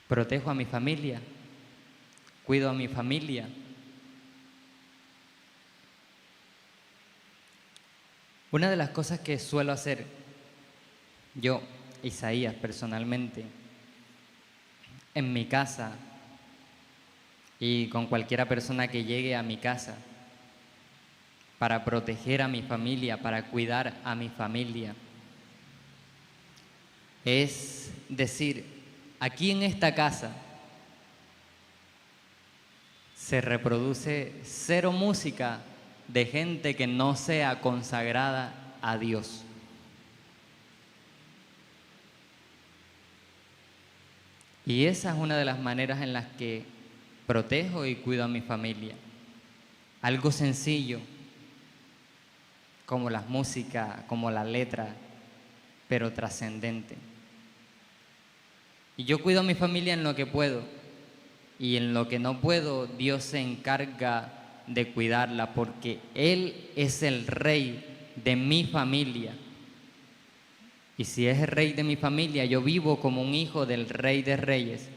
Protejo a mi familia, cuido a mi familia. Una de las cosas que suelo hacer yo, Isaías, personalmente, en mi casa y con cualquiera persona que llegue a mi casa, para proteger a mi familia, para cuidar a mi familia, es decir: aquí en esta casa se reproduce cero música de gente que no sea consagrada a Dios. Y esa es una de las maneras en las que protejo y cuido a mi familia. Algo sencillo, como la música, como la letra, pero trascendente. Y yo cuido a mi familia en lo que puedo, y en lo que no puedo, Dios se encarga de cuidarla, porque Él es el rey de mi familia. Y si es el rey de mi familia, yo vivo como un hijo del Rey de Reyes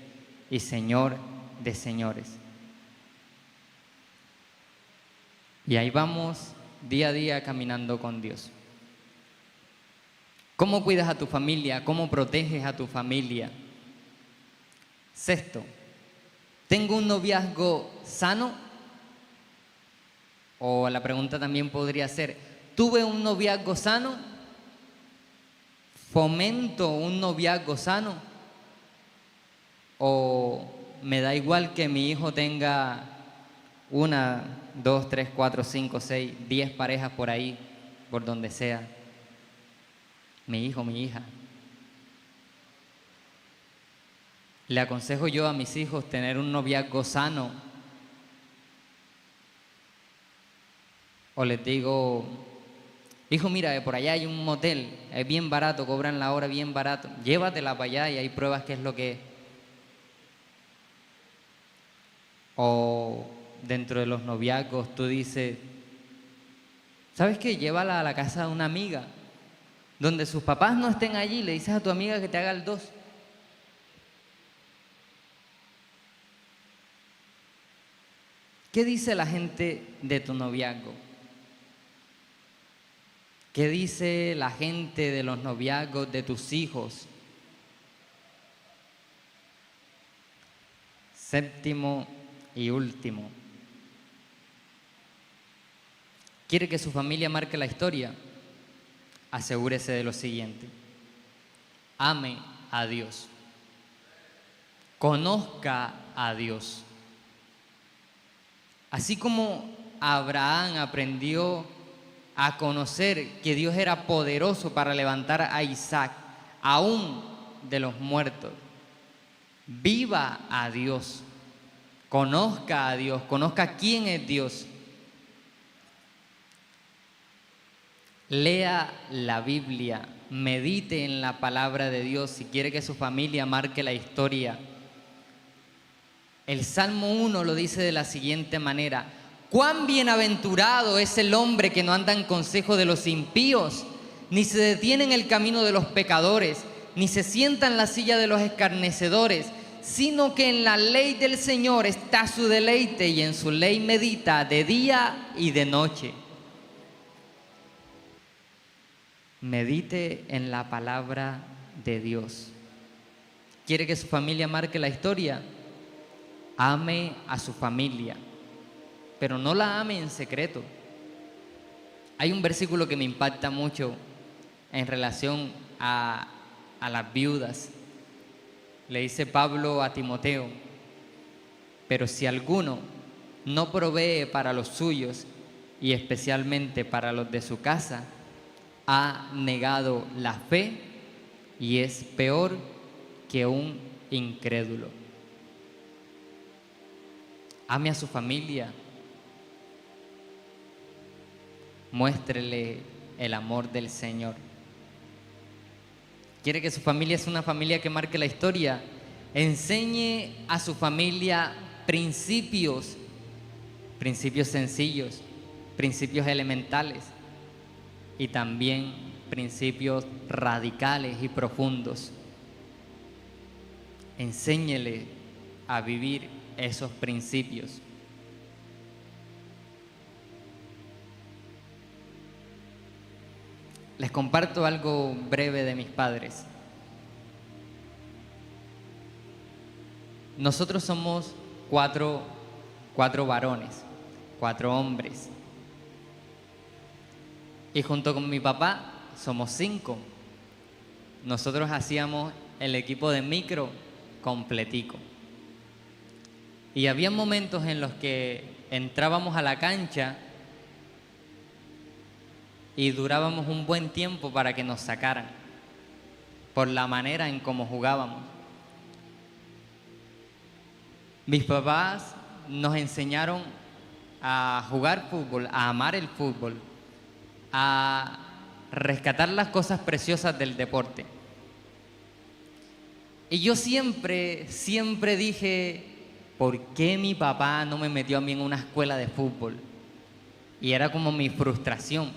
y Señor de Señores. Y ahí vamos día a día caminando con Dios. ¿Cómo cuidas a tu familia? ¿Cómo proteges a tu familia? Sexto, ¿tengo un noviazgo sano? O la pregunta también podría ser: ¿tuve un noviazgo sano? ¿Fomento un noviazgo sano? ¿O me da igual que mi hijo tenga 1, 2, 3, 4, 5, 6, 10 parejas por ahí, por donde sea? Mi hijo, mi hija. Le aconsejo yo a mis hijos tener un noviazgo sano, o les digo: hijo, mira, por allá hay un motel, es bien barato, cobran la hora bien barato, llévatela para allá y ahí pruebas qué es lo que es. O dentro de los noviazgos tú dices: ¿sabes qué? Llévala a la casa de una amiga, donde sus papás no estén allí, le dices a tu amiga que te haga el 2. ¿Qué dice la gente de tu noviazgo? ¿Qué dice la gente de los noviazgos de tus hijos? Séptimo y último. ¿Quiere que su familia marque la historia? Asegúrese de lo siguiente: ame a Dios, conozca a Dios. Así como Abraham aprendió a conocer que Dios era poderoso para levantar a Isaac, aún de los muertos, viva a Dios, conozca a Dios, conozca quién es Dios. Lea la Biblia, medite en la palabra de Dios si quiere que su familia marque la historia. El Salmo 1 lo dice de la siguiente manera: cuán bienaventurado es el hombre que no anda en consejo de los impíos, ni se detiene en el camino de los pecadores, ni se sienta en la silla de los escarnecedores, sino que en la ley del Señor está su deleite, y en su ley medita de día y de noche. Medite en la palabra de Dios. ¿Quiere que su familia marque la historia? Ame a su familia, pero no la ame en secreto. Hay un versículo que me impacta mucho en relación a las viudas. Le dice Pablo a Timoteo: pero si alguno no provee para los suyos, y especialmente para los de su casa, ha negado la fe y es peor que un incrédulo. Ame a su familia. Muéstrele el amor del Señor. ¿Quiere que su familia sea una familia que marque la historia? Enseñe a su familia principios sencillos, principios elementales y también principios radicales y profundos. Enséñele a vivir esos principios. Les comparto algo breve de mis padres. Nosotros somos cuatro varones, 4 hombres. Y junto con mi papá somos 5. Nosotros hacíamos el equipo de micro completico. Y había momentos en los que entrábamos a la cancha y durábamos un buen tiempo para que nos sacaran por la manera en cómo jugábamos. Mis papás nos enseñaron a jugar fútbol, a amar el fútbol, a rescatar las cosas preciosas del deporte. Y yo siempre dije, ¿por qué mi papá no me metió a mí en una escuela de fútbol? Y era como mi frustración,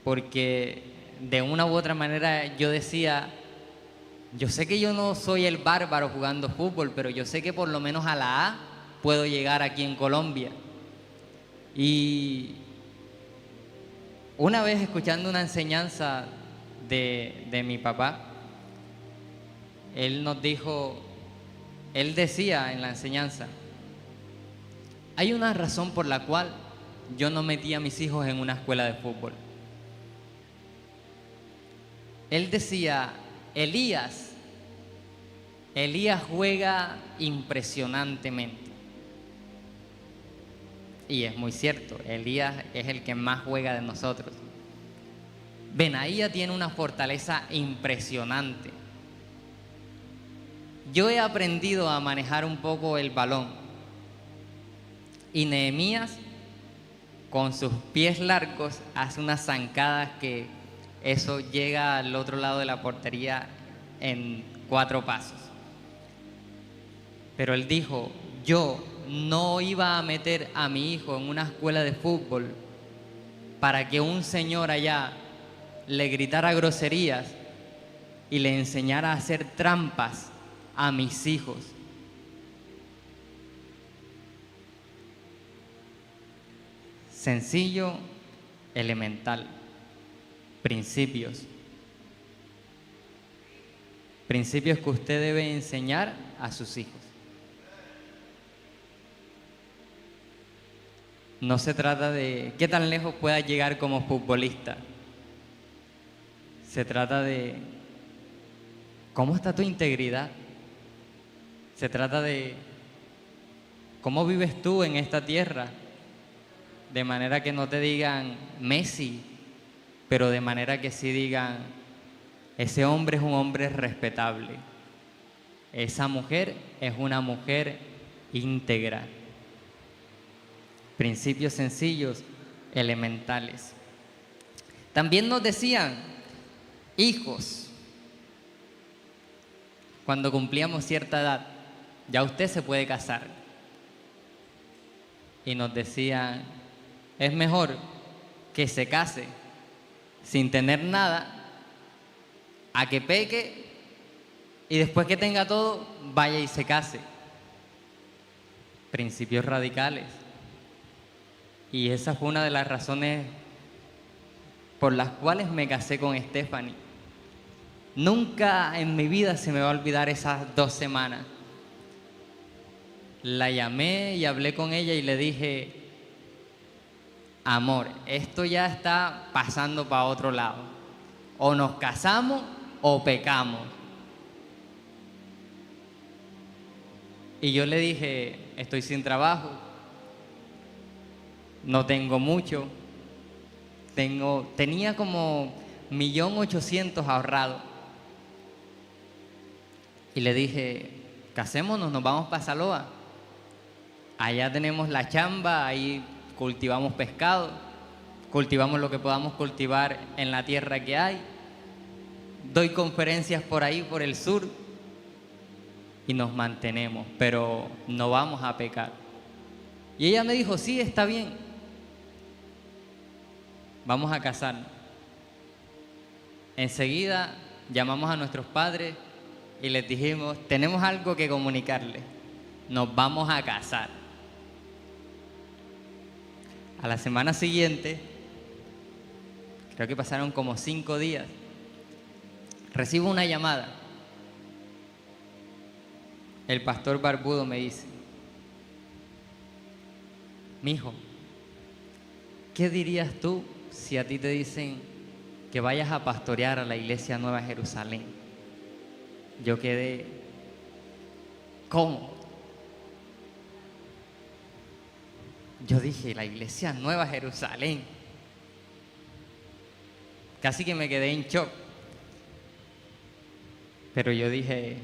porque de una u otra manera yo decía, yo sé que yo no soy el bárbaro jugando fútbol, pero yo sé que por lo menos a la A puedo llegar aquí en Colombia. Y una vez escuchando una enseñanza de mi papá, él decía en la enseñanza, hay una razón por la cual yo no metí a mis hijos en una escuela de fútbol. Él decía, Elías juega impresionantemente. Y es muy cierto, Elías es el que más juega de nosotros. Benaía tiene una fortaleza impresionante. Yo he aprendido a manejar un poco el balón. Y Nehemías, con sus pies largos, hace unas zancadas que eso llega al otro lado de la portería en 4 pasos. Pero él dijo, yo no iba a meter a mi hijo en una escuela de fútbol para que un señor allá le gritara groserías y le enseñara a hacer trampas a mis hijos. Sencillo, elemental. Principios que usted debe enseñar a sus hijos. No se trata de qué tan lejos puedas llegar como futbolista. Se trata de cómo está tu integridad. Se trata de cómo vives tú en esta tierra. De manera que no te digan Messi, pero de manera que sí digan, ese hombre es un hombre respetable. Esa mujer es una mujer íntegra. Principios sencillos, elementales. También nos decían, hijos, cuando cumplíamos cierta edad, ya usted se puede casar. Y nos decían, es mejor que se case sin tener nada, a que peque y después que tenga todo, vaya y se case. Principios radicales. Y esa fue una de las razones por las cuales me casé con Stephanie. Nunca en mi vida se me va a olvidar esas 2 semanas. La llamé y hablé con ella y le dije, amor, esto ya está pasando para otro lado. O nos casamos o pecamos. Y yo le dije, estoy sin trabajo, no tengo mucho, tenía como 1.800.000 ahorrado. Y le dije, casémonos, nos vamos para Saloa. Allá tenemos la chamba, ahí cultivamos pescado, cultivamos lo que podamos cultivar en la tierra que hay. Doy conferencias por ahí, por el sur, y nos mantenemos, pero no vamos a pecar. Y ella me dijo, sí, está bien, vamos a casarnos. Enseguida llamamos a nuestros padres y les dijimos, tenemos algo que comunicarles, nos vamos a casar. A la semana siguiente, creo que pasaron como 5 días, recibo una llamada. El pastor barbudo me dice, mijo, ¿qué dirías tú si a ti te dicen que vayas a pastorear a la iglesia Nueva Jerusalén? Yo quedé, ¿cómo? Yo dije, la iglesia Nueva Jerusalén. Casi que me quedé en shock. Pero yo dije,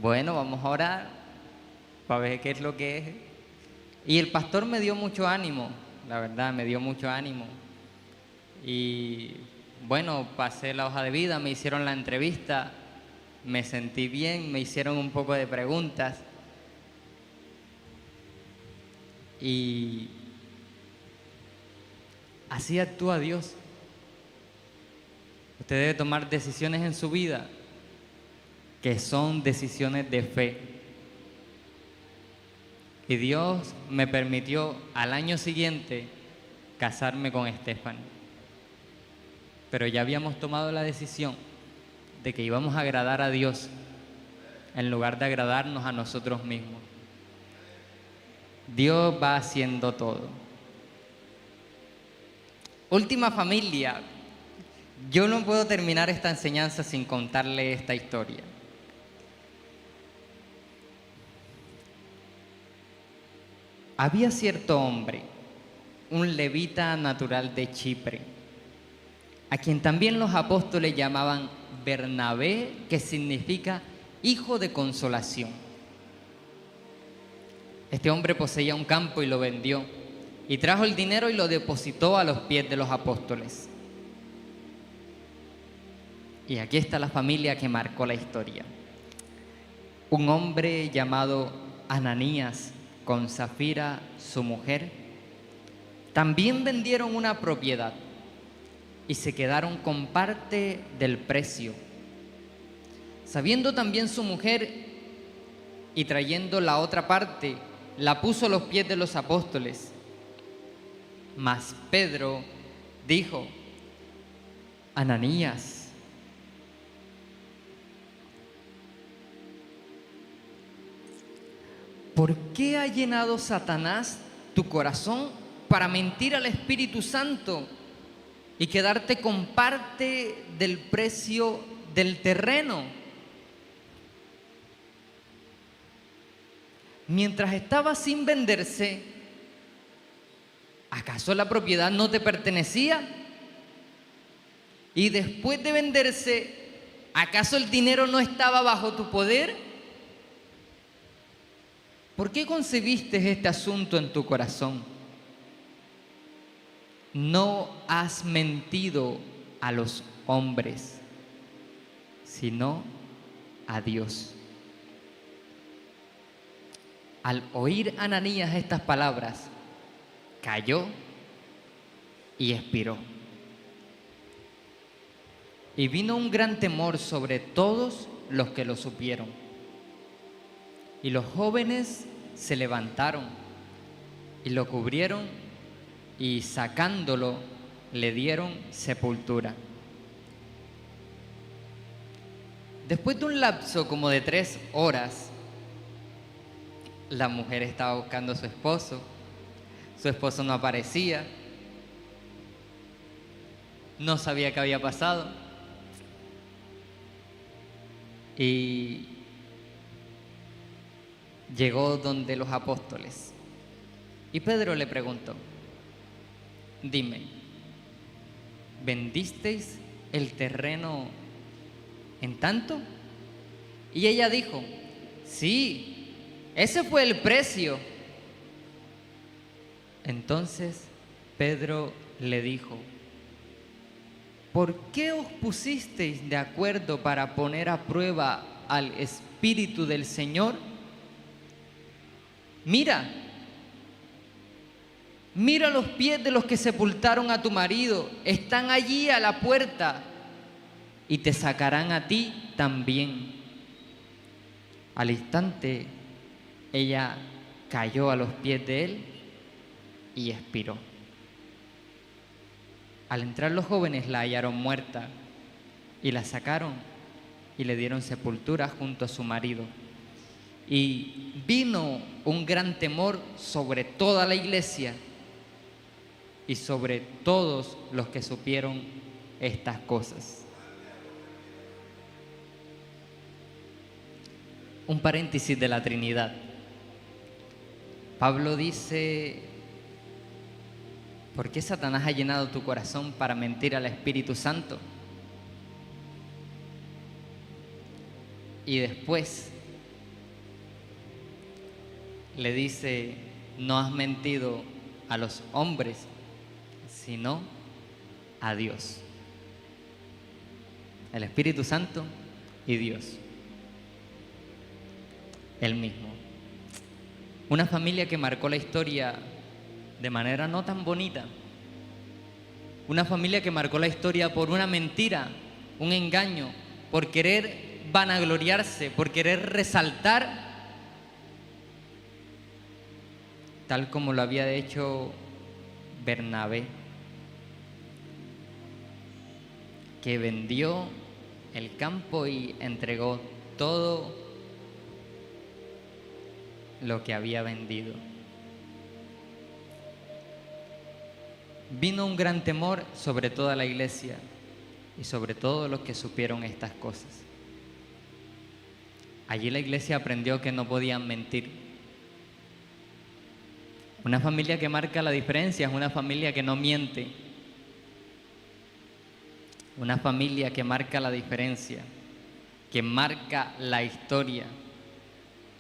bueno, vamos a orar para ver qué es lo que es. Y el pastor me dio mucho ánimo, la verdad, me dio mucho ánimo. Y bueno, pasé la hoja de vida, me hicieron la entrevista, me sentí bien, me hicieron un poco de preguntas. Y así actúa Dios. Usted debe tomar decisiones en su vida que son decisiones de fe. Y Dios me permitió al año siguiente casarme con Stephanie. Pero ya habíamos tomado la decisión de que íbamos a agradar a Dios en lugar de agradarnos a nosotros mismos. Dios va haciendo todo. Última familia. Yo no puedo terminar esta enseñanza sin contarle esta historia. Había cierto hombre, un levita natural de Chipre, a quien también los apóstoles llamaban Bernabé, que significa hijo de consolación. Este hombre poseía un campo y lo vendió, y trajo el dinero y lo depositó a los pies de los apóstoles. Y aquí está la familia que marcó la historia. Un hombre llamado Ananías, con Zafira, su mujer, también vendieron una propiedad y se quedaron con parte del precio. Sabiendo también su mujer y trayendo la otra parte, la puso a los pies de los apóstoles. Mas Pedro dijo, Ananías, ¿por qué ha llenado Satanás tu corazón para mentir al Espíritu Santo y quedarte con parte del precio del terreno? Mientras estaba sin venderse, ¿acaso la propiedad no te pertenecía? Y después de venderse, ¿acaso el dinero no estaba bajo tu poder? ¿Por qué concebiste este asunto en tu corazón? No has mentido a los hombres, sino a Dios. Al oír Ananías estas palabras, cayó y expiró. Y vino un gran temor sobre todos los que lo supieron. Y los jóvenes se levantaron y lo cubrieron y sacándolo le dieron sepultura. Después de un lapso como de 3 horas, la mujer estaba buscando a su esposo no aparecía, no sabía qué había pasado y llegó donde los apóstoles y Pedro le preguntó, dime, ¿vendisteis el terreno en tanto? Y ella dijo, Sí, ese fue el precio. Entonces Pedro le dijo: ¿por qué os pusisteis de acuerdo para poner a prueba al Espíritu del Señor? Mira los pies de los que sepultaron a tu marido, están allí a la puerta y te sacarán a ti también. Al instante, ella cayó a los pies de él y expiró. Al entrar los jóvenes la hallaron muerta y la sacaron y le dieron sepultura junto a su marido. Y vino un gran temor sobre toda la iglesia y sobre todos los que supieron estas cosas. Un paréntesis de la Trinidad. Pablo dice: ¿por qué Satanás ha llenado tu corazón para mentir al Espíritu Santo? Y después le dice: no has mentido a los hombres, sino a Dios. El Espíritu Santo y Dios, Él mismo. Una familia que marcó la historia de manera no tan bonita. Una familia que marcó la historia por una mentira, un engaño, por querer vanagloriarse, por querer resaltar, tal como lo había hecho Bernabé, que vendió el campo y entregó todo lo que había vendido. Vino un gran temor sobre toda la iglesia y sobre todos los que supieron estas cosas. Allí la iglesia aprendió que no podían mentir. Una familia que marca la diferencia es una familia que no miente. Una familia que marca la diferencia, que marca la historia.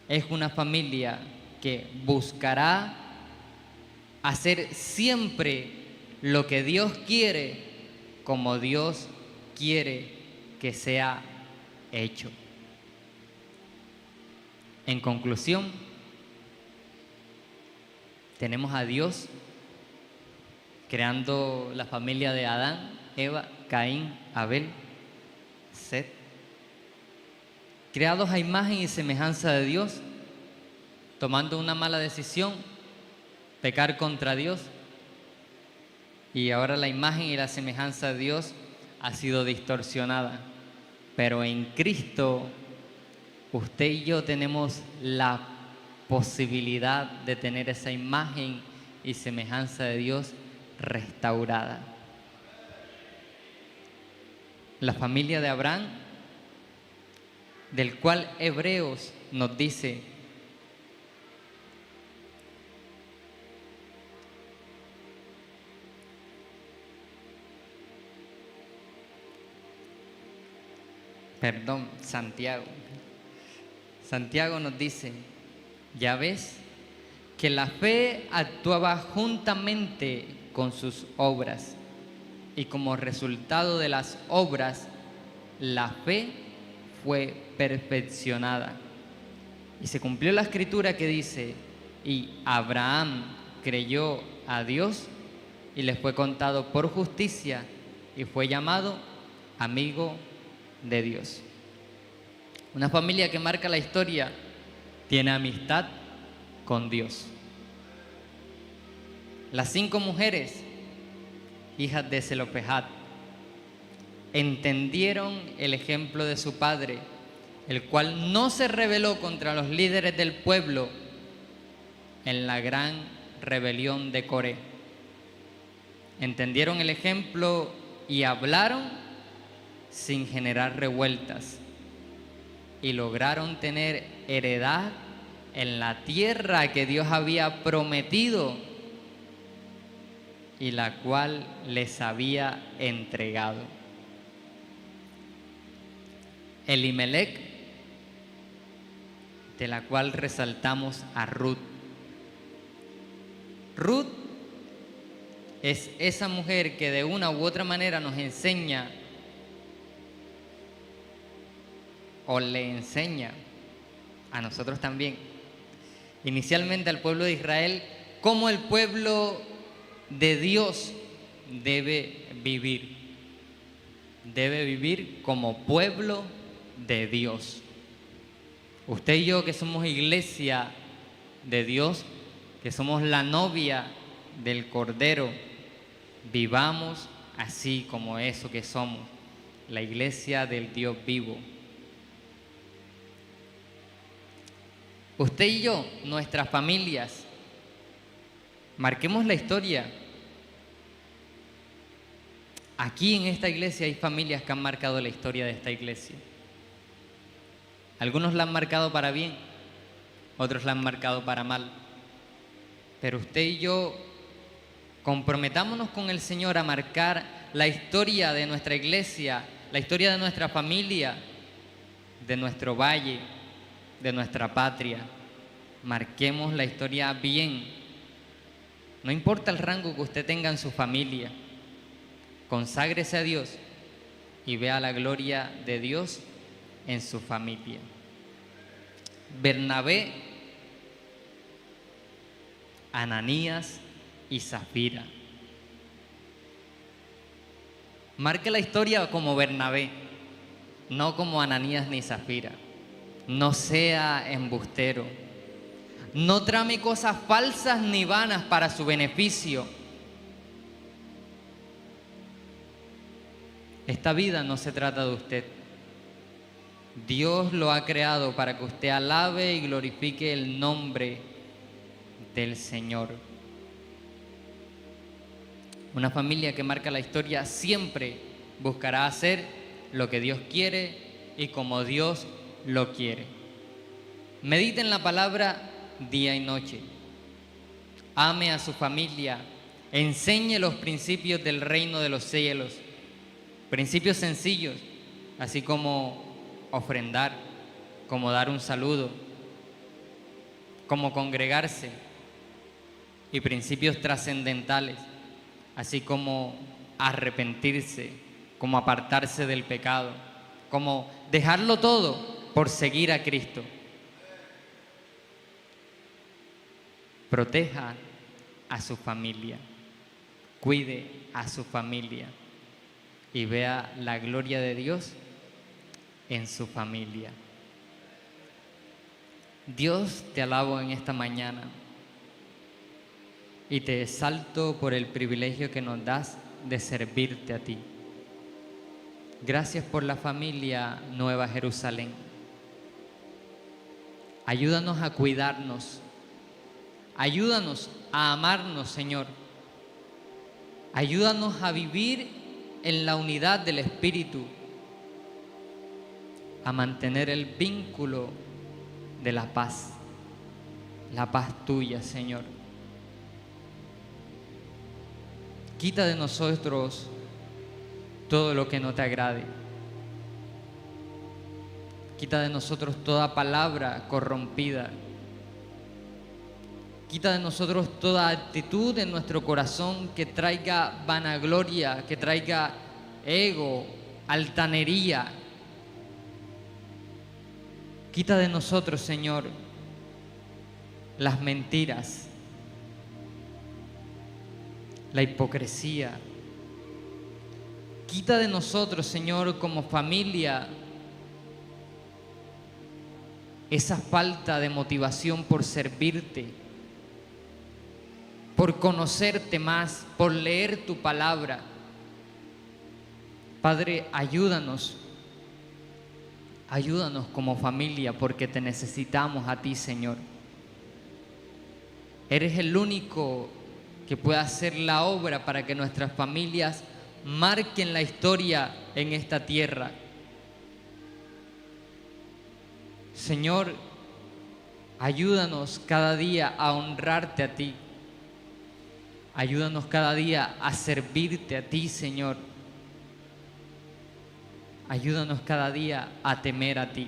Es una familia que buscará hacer siempre lo que Dios quiere, como Dios quiere que sea hecho. En conclusión, tenemos a Dios creando la familia de Adán, Eva, Caín, Abel, Set, creados a imagen y semejanza de Dios, tomando una mala decisión, pecar contra Dios, y ahora la imagen y la semejanza de Dios ha sido distorsionada. Pero en Cristo, usted y yo tenemos la posibilidad de tener esa imagen y semejanza de Dios restaurada. La familia de Abraham, del cual Hebreos nos dice Santiago nos dice: ya ves que la fe actuaba juntamente con sus obras, y como resultado de las obras, la fe fue perfeccionada. Y se cumplió la escritura que dice: y Abraham creyó a Dios y le fue contado por justicia, y fue llamado amigo de Dios. Una familia que marca la historia tiene amistad con Dios. Las 5 mujeres, hijas de Zelofehad, entendieron el ejemplo de su padre, el cual no se rebeló contra los líderes del pueblo en la gran rebelión de Coré. Entendieron el ejemplo y hablaron sin generar revueltas, y lograron tener heredad en la tierra que Dios había prometido y la cual les había entregado. Elimelec de la cual resaltamos a Ruth. Ruth es esa mujer que de una u otra manera nos enseña o le enseña a nosotros también, inicialmente al pueblo de Israel, cómo el pueblo de Dios debe vivir. Debe vivir como pueblo de Dios. Usted y yo, que somos iglesia de Dios, que somos la novia del Cordero, vivamos así como eso que somos, la iglesia del Dios vivo. Usted y yo, nuestras familias, marquemos la historia. Aquí en esta iglesia hay familias que han marcado la historia de esta iglesia. Algunos la han marcado para bien, otros la han marcado para mal. Pero usted y yo comprometámonos con el Señor a marcar la historia de nuestra iglesia, la historia de nuestra familia, de nuestro valle, de nuestra patria. Marquemos la historia bien. No importa el rango que usted tenga en su familia, conságrese a Dios y vea la gloria de Dios en su familia. Bernabé, Ananías y Zafira. Marque la historia como Bernabé, no como Ananías ni Zafira. No sea embustero. No trame cosas falsas ni vanas para su beneficio. Esta vida no se trata de usted. Dios lo ha creado para que usted alabe y glorifique el nombre del Señor. Una familia que marca la historia siempre buscará hacer lo que Dios quiere y como Dios lo quiere. Medite en la palabra día y noche. Ame a su familia. Enseñe los principios del reino de los cielos. Principios sencillos, así como ofrendar, como dar un saludo, como congregarse, y principios trascendentales, así como arrepentirse, como apartarse del pecado, como dejarlo todo por seguir a Cristo. Proteja a su familia, cuide a su familia y vea la gloria de Dios en su familia. Dios, te alabo en esta mañana y te exalto por el privilegio que nos das de servirte a ti. Gracias por la familia Nueva Jerusalén. Ayúdanos a cuidarnos. Ayúdanos a amarnos, Señor. Ayúdanos a vivir en la unidad del Espíritu, a mantener el vínculo de la paz tuya, Señor. Quita de nosotros todo lo que no te agrade. Quita de nosotros toda palabra corrompida. Quita de nosotros toda actitud en nuestro corazón que traiga vanagloria, que traiga ego, altanería. Quita de nosotros, Señor, las mentiras, la hipocresía. Quita de nosotros, Señor, como familia, esa falta de motivación por servirte, por conocerte más, por leer tu palabra. Padre, ayúdanos como familia, porque te necesitamos a ti, Señor. Eres el único que puede hacer la obra para que nuestras familias marquen la historia en esta tierra. Señor, ayúdanos cada día a honrarte a ti. Ayúdanos cada día a servirte a ti, Señor. Ayúdanos cada día a temer a ti.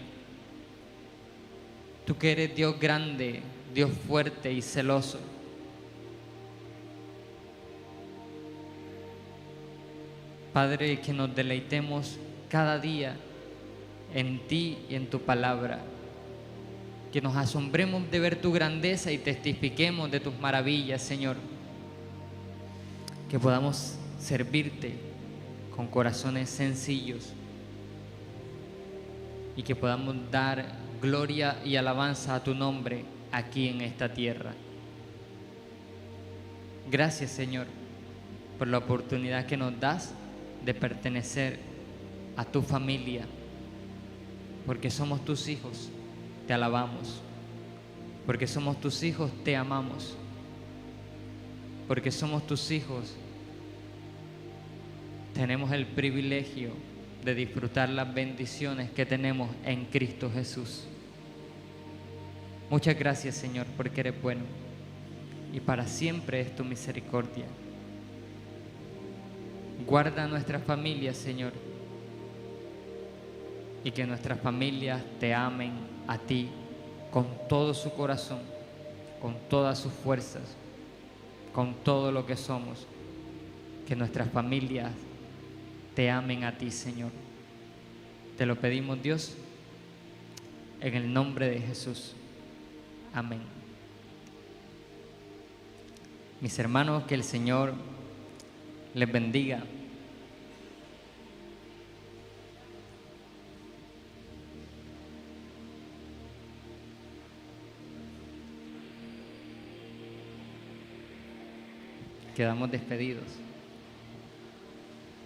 Tú que eres Dios grande, Dios fuerte y celoso. Padre, que nos deleitemos cada día en ti y en tu palabra. Que nos asombremos de ver tu grandeza y testifiquemos de tus maravillas, Señor. Que podamos servirte con corazones sencillos y que podamos dar gloria y alabanza a tu nombre aquí en esta tierra. Gracias, Señor, por la oportunidad que nos das de pertenecer a tu familia, porque somos tus hijos, te alabamos, porque somos tus hijos, te amamos, porque somos tus hijos, tenemos el privilegio de disfrutar las bendiciones que tenemos en Cristo Jesús. Muchas gracias, Señor, porque eres bueno y para siempre es tu misericordia. Guarda nuestras familias, Señor, y que nuestras familias te amen a ti con todo su corazón, con todas sus fuerzas, con todo lo que somos. Que nuestras familias te amen a ti, Señor. Te lo pedimos, Dios, en el nombre de Jesús. Amén. Mis hermanos, que el Señor les bendiga. Quedamos despedidos.